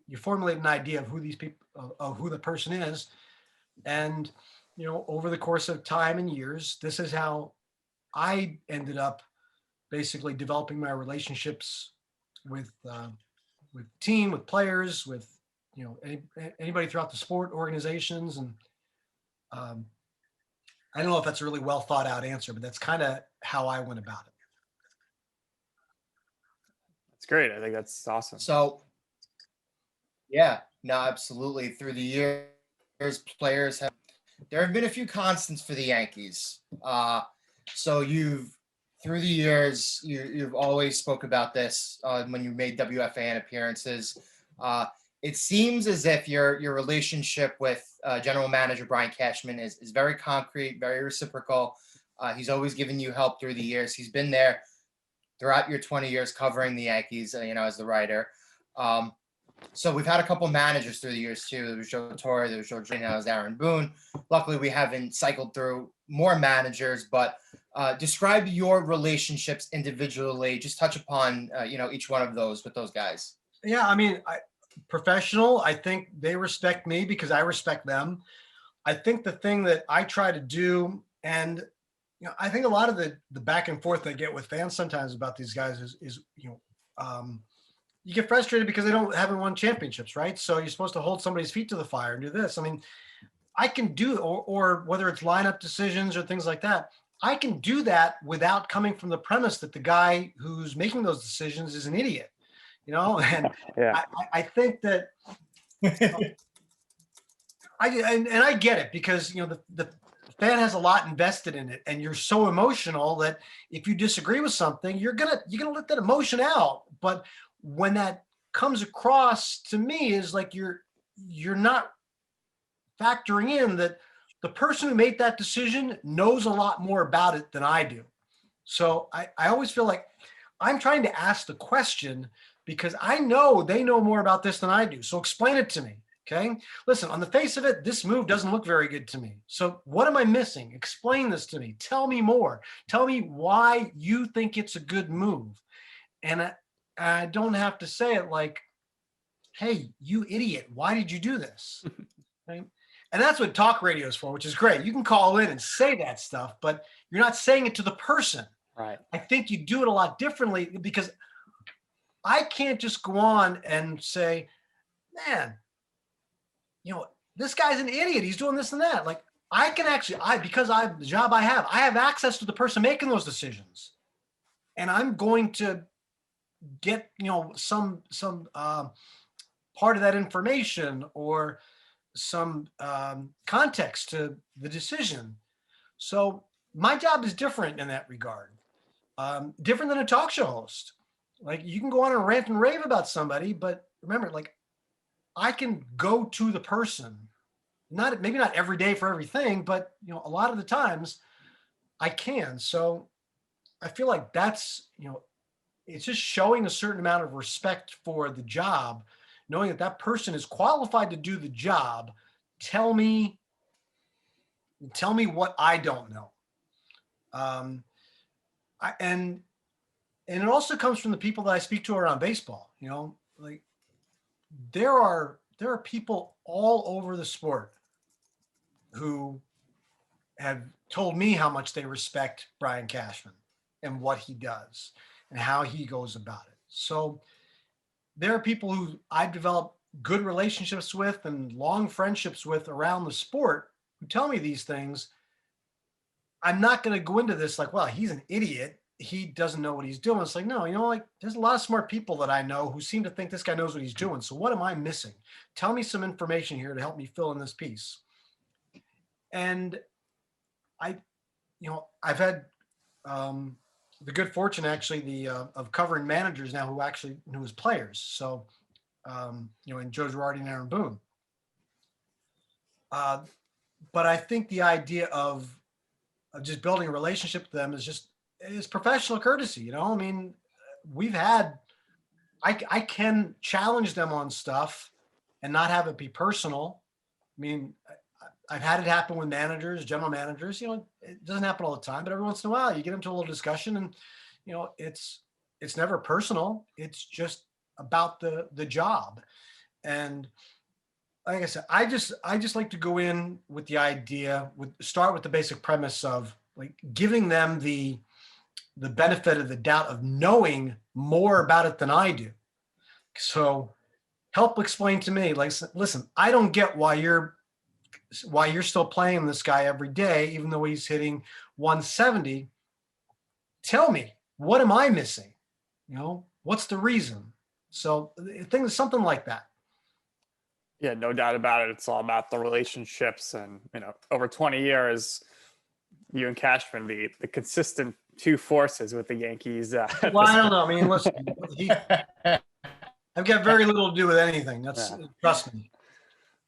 you formulate an idea of who these people, of who the person is. And, over the course of time and years, this is how I ended up basically developing my relationships with team, with players, with, anybody throughout the sport organizations. And I don't know if that's a really well thought out answer, but that's kind of how I went about it. That's great. I think that's awesome. So, yeah, no, absolutely. Through the years, there have been a few constants for the Yankees. So through the years, you've always spoke about this when you made WFAN appearances. It seems as if your relationship with General Manager Brian Cashman is very concrete, very reciprocal. He's always given you help through the years. He's been there throughout your 20 years covering the Yankees, as the writer. So we've had a couple managers through the years too. There was Joe Torre, there was Joe Green, now it's Aaron Boone. Luckily, we haven't cycled through more managers, but describe your relationships individually. Just touch upon, each one of those with those guys. Yeah, I mean, professional, I think they respect me because I respect them. I think the thing that I try to do, and I think a lot of the back and forth I get with fans sometimes about these guys is you get frustrated because they haven't won championships, right? So you're supposed to hold somebody's feet to the fire and do this. I mean, I can do, or whether it's lineup decisions or things like that, I can do that without coming from the premise that the guy who's making those decisions is an idiot, and Yeah. I think that, I get it because, the fan has a lot invested in it and you're so emotional that if you disagree with something, you're going to let that emotion out. But when that comes across to me is like, you're not factoring in that the person who made that decision knows a lot more about it than I do. So I always feel like I'm trying to ask the question because I know they know more about this than I do. So explain it to me. Okay. Listen, on the face of it, this move doesn't look very good to me. So what am I missing? Explain this to me. Tell me more. Tell me why you think it's a good move. And I don't have to say it like, hey, you idiot, why did you do this? Right? And that's what talk radio is for, which is great. You can call in and say that stuff, but you're not saying it to the person. Right. I think you do it a lot differently because I can't just go on and say, man, this guy's an idiot. He's doing this and that. Like I can actually, because the job I have access to the person making those decisions. And I'm going to get, some part of that information or some context to the decision. So my job is different in that regard. Different than a talk show host. Like you can go on and rant and rave about somebody, but remember, like I can go to the person, maybe not every day for everything, but a lot of the times I can. So I feel like that's, it's just showing a certain amount of respect for the job, knowing that that person is qualified to do the job. Tell me what I don't know. And it also comes from the people that I speak to around baseball. Like there are people all over the sport who have told me how much they respect Brian Cashman and what he does and how he goes about it. So there are people who I've developed good relationships with and long friendships with around the sport who tell me these things. I'm not going to go into this like, well, he's an idiot. He doesn't know what he's doing. It's like, no, like there's a lot of smart people that I know who seem to think this guy knows what he's doing. So what am I missing? Tell me some information here to help me fill in this piece. And I've had the good fortune actually of covering managers now who actually knew his players. So, and Joe Girardi and Aaron Boone. But I think the idea of just building a relationship with them is professional courtesy. I mean, I can challenge them on stuff and not have it be personal. I mean, I've had it happen with managers, general managers, it doesn't happen all the time, but every once in a while you get into a little discussion and, it's never personal. It's just about the job. And like I said, I just like to go in with the idea, start with the basic premise of like giving them the benefit of the doubt of knowing more about it than I do. So help explain to me, like, listen, I don't get why you're still playing this guy every day, even though he's hitting 170. Tell me, what am I missing? What's the reason? So things, something like that. Yeah, no doubt about it. It's all about the relationships, and over 20 years, you and Cashman, the consistent two forces with the Yankees. Well, I don't know. I mean, listen, I've got very little to do with anything. Trust me.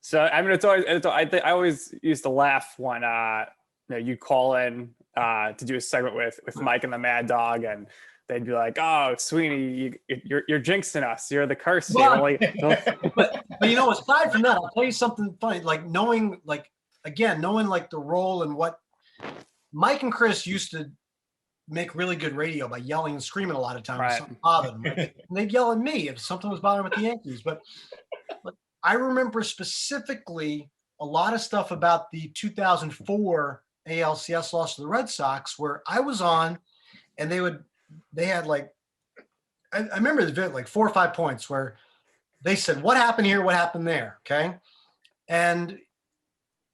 So I mean, I always used to laugh when you call in to do a segment with Mike and the Mad Dog, and they'd be like, "Oh, Sweeny, you're jinxing us. You're the curse." Well, but aside from that, I'll tell you something funny. Like knowing like the role and what Mike and Chris used to make really good radio by yelling and screaming a lot of times if something bothered them. Right? And they'd yell at me if something was bothering with the Yankees. But I remember specifically a lot of stuff about the 2004 ALCS loss to the Red Sox where I was on and they had like, I remember the like 4 or 5 points where they said, what happened here? What happened there? Okay. And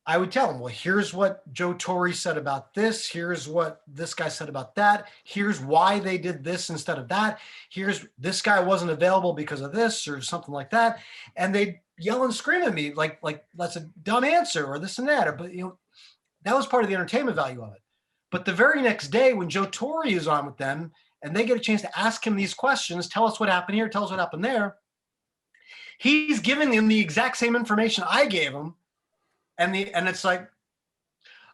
I would tell them, well, here's what Joe Torre said about this. Here's what this guy said about that. Here's why they did this instead of that. Here's this guy wasn't available because of this or something like that. And they'd yell and scream at me like that's a dumb answer or this and that. But that was part of the entertainment value of it. But the very next day when Joe Torre is on with them and they get a chance to ask him these questions, tell us what happened here, tell us what happened there, he's giving them the exact same information I gave him. And it's like,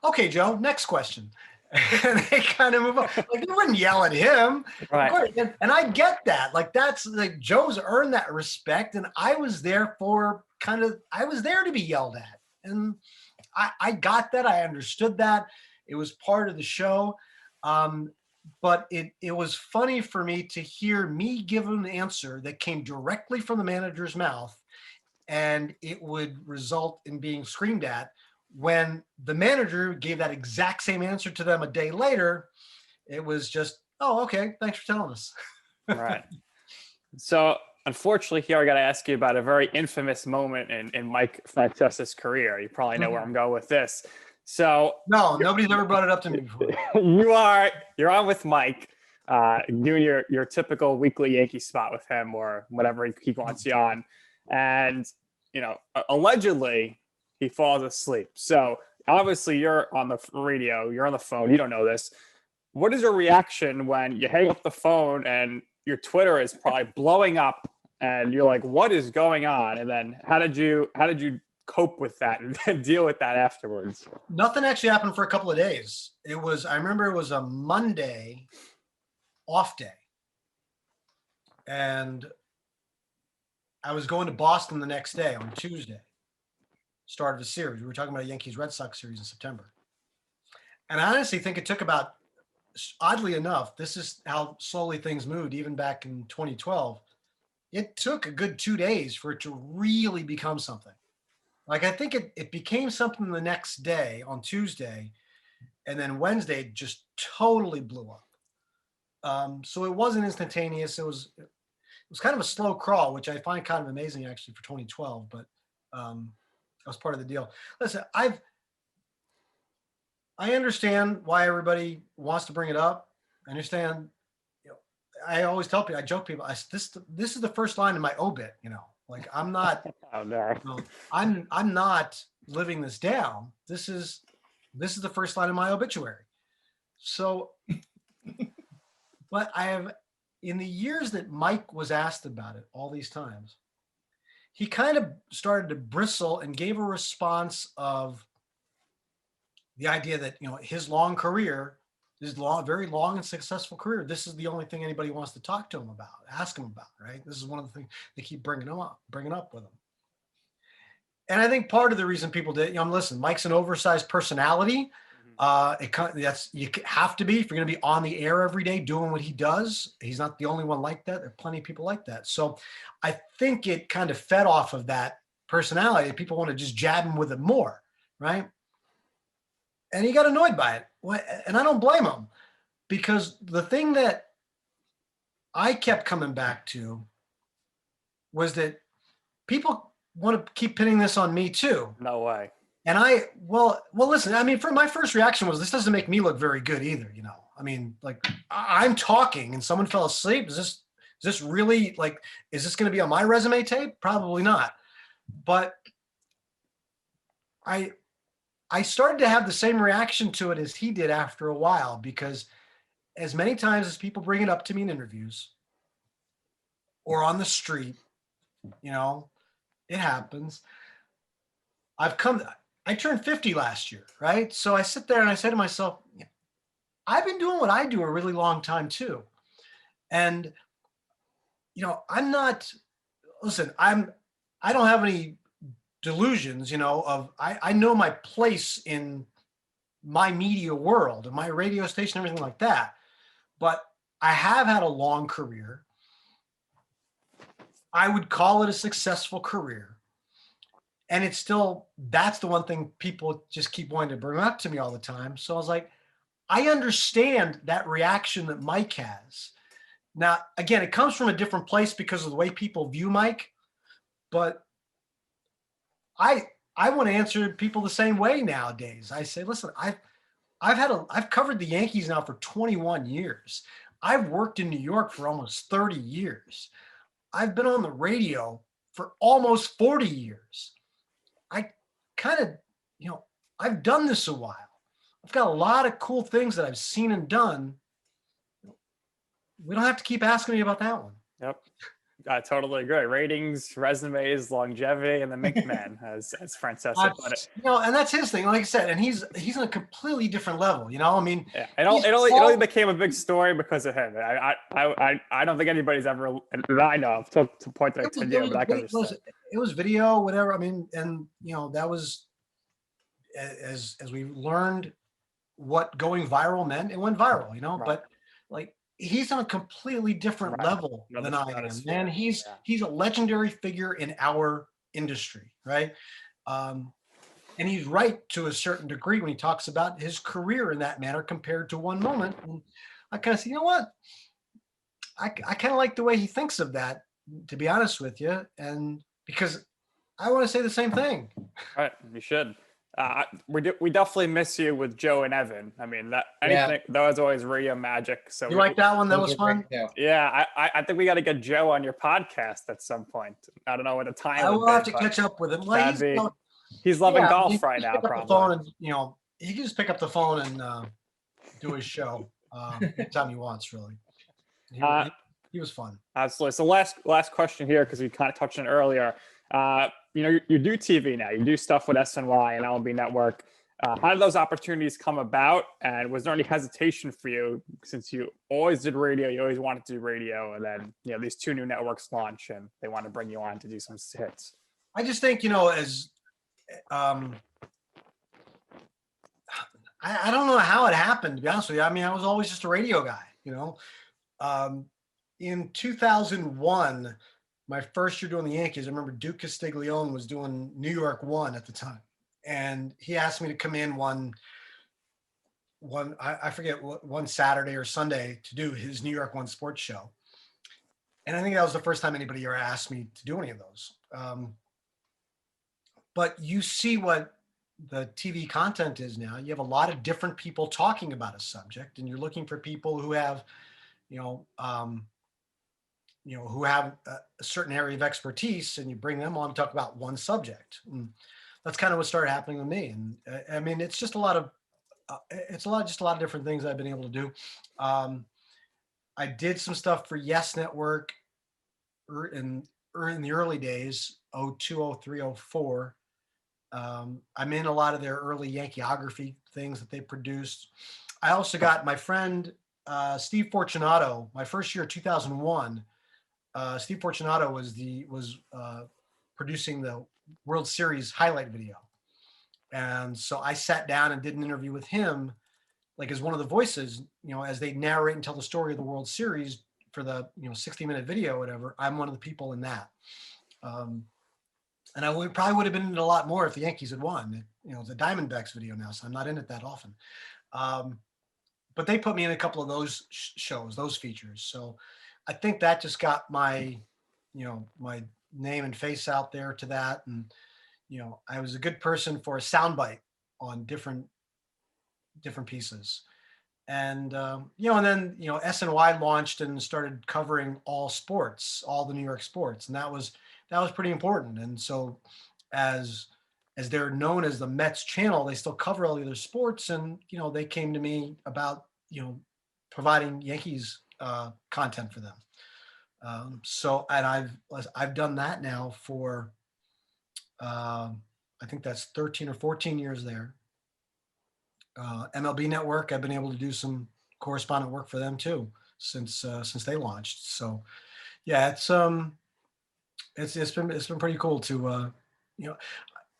okay, Joe, next question. And they kind of move on. Like, you wouldn't yell at him. Right. Of course. And I get that. Like, that's like Joe's earned that respect. And I was there I was there to be yelled at. And I got that. I understood that. It was part of the show. But it was funny for me to hear me give an answer that came directly from the manager's mouth, and it would result in being screamed at. When the manager gave that exact same answer to them a day later, it was just, oh, okay, thanks for telling us. Right. So unfortunately here, I got to ask you about a very infamous moment in Mike Francesa's career. You probably know where I'm going with this. So No, nobody's ever brought it up to me before. you're on with Mike, doing your typical weekly Yankee spot with him or whatever he wants you on. And, allegedly he falls asleep. So obviously you're on the radio, you're on the phone, you don't know this. What is your reaction when you hang up the phone and your Twitter is probably blowing up and you're like, what is going on? And then how did you cope with that and deal with that afterwards? Nothing actually happened for a couple of days. I remember it was a Monday off day. And I was going to Boston the next day on Tuesday, start of a series. We were talking about a Yankees Red Sox series in September. And I honestly think it took about, oddly enough, this is how slowly things moved, even back in 2012. It took a good 2 days for it to really become something. Like, I think it became something the next day on Tuesday, and then Wednesday it just totally blew up. So it wasn't instantaneous. It was kind of a slow crawl, which I find kind of amazing actually for 2012, but that was part of the deal. Listen, I understand why everybody wants to bring it up. I understand, I always tell people, I joke people, this is the first line in my obit, like I'm not, Oh, no. I'm not living this down. This is the first line of my obituary. So, but in the years that Mike was asked about it, all these times, he kind of started to bristle and gave a response of the idea that, his long career, very long and successful career, this is the only thing anybody wants to talk to him about, ask him about, right? This is one of the things they keep bringing up with him. And I think part of the reason people did, listen, Mike's an oversized personality. You have to be if you're going to be on the air every day doing what he does. He's not the only one like that. There are plenty of people like that. So I think it kind of fed off of that personality. People want to just jab him with it more, right? And he got annoyed by it. And I don't blame him, because the thing that I kept coming back to was that people want to keep pinning this on me too. No way. And listen, I mean, my first reaction was, this doesn't make me look very good either. I mean, like, I'm talking and someone fell asleep. Is this really, like, is this going to be on my resume tape? Probably not. But I started to have the same reaction to it as he did after a while, because as many times as people bring it up to me in interviews or on the street, it happens. I turned 50 last year, right? So I sit there and I say to myself, I've been doing what I do a really long time too. And, I'm not, listen, I don't have any delusions, I know my place in my media world and my radio station, everything like that. But I have had a long career. I would call it a successful career. And it's still, that's the one thing people just keep wanting to bring up to me all the time. So I was like, I understand that reaction that Mike has. Now, again, it comes from a different place because of the way people view Mike, but I want to answer people the same way nowadays. I say, listen, I've covered the Yankees now for 21 years. I've worked in New York for almost 30 years. I've been on the radio for almost 40 years. I kind of, I've done this a while. I've got a lot of cool things that I've seen and done. We don't have to keep asking me about that one. Yep. I totally agree. Ratings, resumes, longevity, and the Mink Man, as Francesa put it. And that's his thing. Like I said, and he's on a completely different level. I mean, Yeah, it only became a big story because of him. I don't think anybody's ever that I know of to point that to you, but I can understand. It was video, whatever. I mean, and that was as we learned what going viral meant. It went viral, Right. But like he's on a completely different level than I am, man. He's a legendary figure in our industry, right? And he's right to a certain degree when he talks about his career in that manner compared to one moment. And I kind of say, you know what? I kind of like the way he thinks of that, to be honest with you. And because I want to say the same thing. Right, you should. We definitely miss you with Joe and Evan. I mean, that was always radio magic. So you like that one? That was fun. Yeah, I think we got to get Joe on your podcast at some point. I don't know what the time. I will have to catch up with him. Well, he's loving golf right now. Probably. Phone and, he can just pick up the phone and do his show anytime he wants. Really, he was fun. Absolutely. So last question here, because we kind of touched on it earlier. You do TV now. You do stuff with SNY and LB Network. How did those opportunities come about? And was there any hesitation for you, since you always did radio, you always wanted to do radio, and then these two new networks launch and they want to bring you on to do some hits? I just think as I don't know how it happened, to be honest with you. I mean, I was always just a radio guy. In 2001. My first year doing the Yankees, I remember Duke Castiglione was doing New York One at the time. And he asked me to come in I forget one Saturday or Sunday to do his New York One sports show. And I think that was the first time anybody ever asked me to do any of those. But you see what the TV content is now. You have a lot of different people talking about a subject, and you're looking for people who have, who have a certain area of expertise, and you bring them on to talk about one subject. And that's kind of what started happening with me. And I mean, it's just a lot of different things I've been able to do. I did some stuff for Yes Network in the early days, 02, 03, 04. I'm in a lot of their early Yankeeography things that they produced. I also got my friend, Steve Fortunato, my first year, 2001. Steve Fortunato was producing the World Series highlight video. And so I sat down and did an interview with him, like as one of the voices, as they narrate and tell the story of the World Series for the 60-minute video, whatever. I'm one of the people in that. And I probably would have been in it a lot more if the Yankees had won. It's a Diamondbacks video now, so I'm not in it that often. But they put me in a couple of those shows, those features. So I think that just got my, my name and face out there to that. And, I was a good person for a soundbite on different pieces. And, and then, SNY launched and started covering all sports, all the New York sports. And that was pretty important. And so as they're known as the Mets channel, they still cover all the other sports. And, they came to me about, providing Yankees content for them. And I've done that now for, I think that's 13 or 14 years there. MLB Network, I've been able to do some correspondent work for them too, since they launched. So yeah, it's been pretty cool to,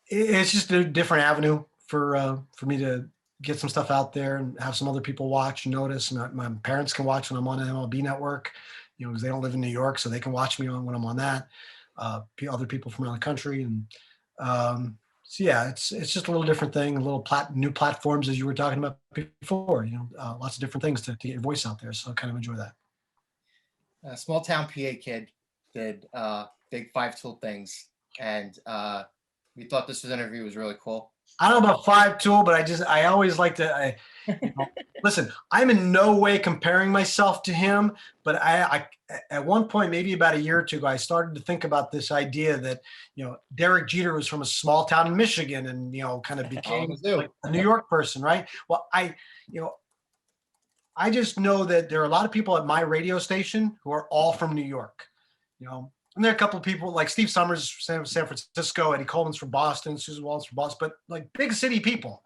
it's just a different avenue for me to get some stuff out there and have some other people watch and notice. And my parents can watch when I'm on an MLB Network, because they don't live in New York, so they can watch me when I'm on that. Other people from around the country. And so yeah, it's just a little different thing, a little new platforms, as you were talking about before, lots of different things to get your voice out there. So I kind of enjoy that. Small town PA kid did big 5-tool things. And we thought this interview was really cool. I don't know about 5-tool, but I always like to, listen, I'm in no way comparing myself to him, but I at one point, maybe about a year or two ago, I started to think about this idea that, Derek Jeter was from a small town in Michigan and, kind of became like a New York person, right? Well, I just know that there are a lot of people at my radio station who are all from New York. And there are a couple of people like Steve Summers, San Francisco, Eddie Coleman's from Boston, Susan Wallace from Boston, but like big city people.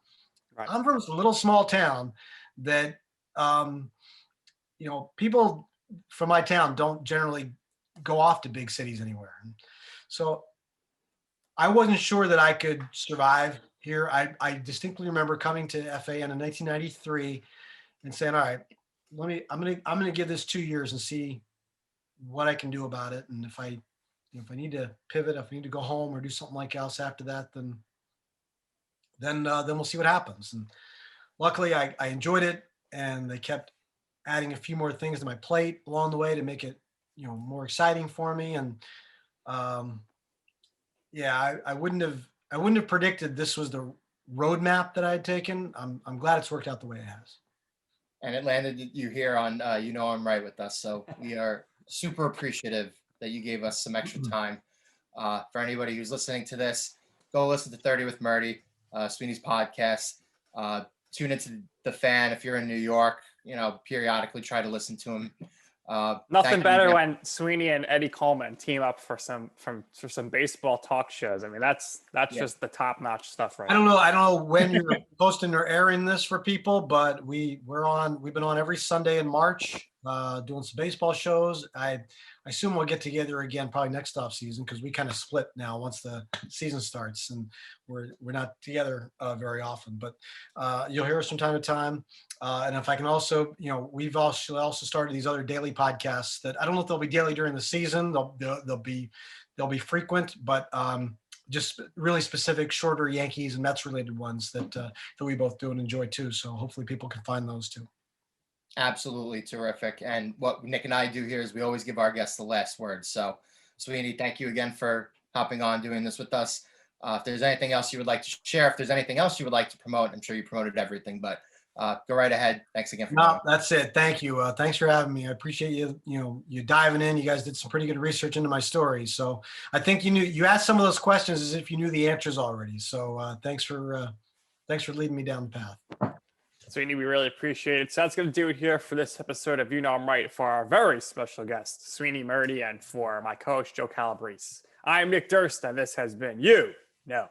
Right. I'm from a little small town that, people from my town don't generally go off to big cities anywhere. So I wasn't sure that I could survive here. I distinctly remember coming to FAN in 1993 and saying, all right, I'm going to give this 2 years and see what I can do about it. And if I need to pivot, if I need to go home or do something like else after that, then we'll see what happens. And luckily I enjoyed it, and they kept adding a few more things to my plate along the way to make it, more exciting for me. And I wouldn't have predicted this was the roadmap that I had taken. I'm glad it's worked out the way it has. And it landed you here on I'm Right with us. So we are super appreciative that you gave us some extra time. For anybody who's listening to this, go listen to 30 with Murti, Sweeney's podcast. Tune into the Fan if you're in New York. Periodically try to listen to him. Nothing better when Sweeny and Eddie Coleman team up for some baseball talk shows. I mean, that's just the top notch stuff, right? I don't know when you're posting or airing this for people, but we've been on every Sunday in March, doing some baseball shows. I assume we'll get together again probably next off season, because we kind of split now once the season starts, and we're not together very often. But you'll hear us from time to time. And if I can also, we've also started these other daily podcasts that I don't know if they'll be daily during the season. They'll be frequent, but just really specific, shorter Yankees and Mets related ones that we both do and enjoy too. So hopefully people can find those too. Absolutely terrific. And what Nick and I do here is we always give our guests the last word. So, Sweeny, thank you again for hopping on, doing this with us. If there's anything else you would like to share, if there's anything else you would like to promote, I'm sure you promoted everything, but go right ahead. Thanks again. That's it. Thank you. Thanks for having me. I appreciate you diving in. You guys did some pretty good research into my story. So I think you asked some of those questions as if you knew the answers already. So thanks for leading me down the path. Sweeny, we really appreciate it. So that's going to do it here for this episode of You Know I'm Right for our very special guest, Sweeny Murti, and for my co-host, Joe Calabrese. I'm Nick Durst, and this has been You Know.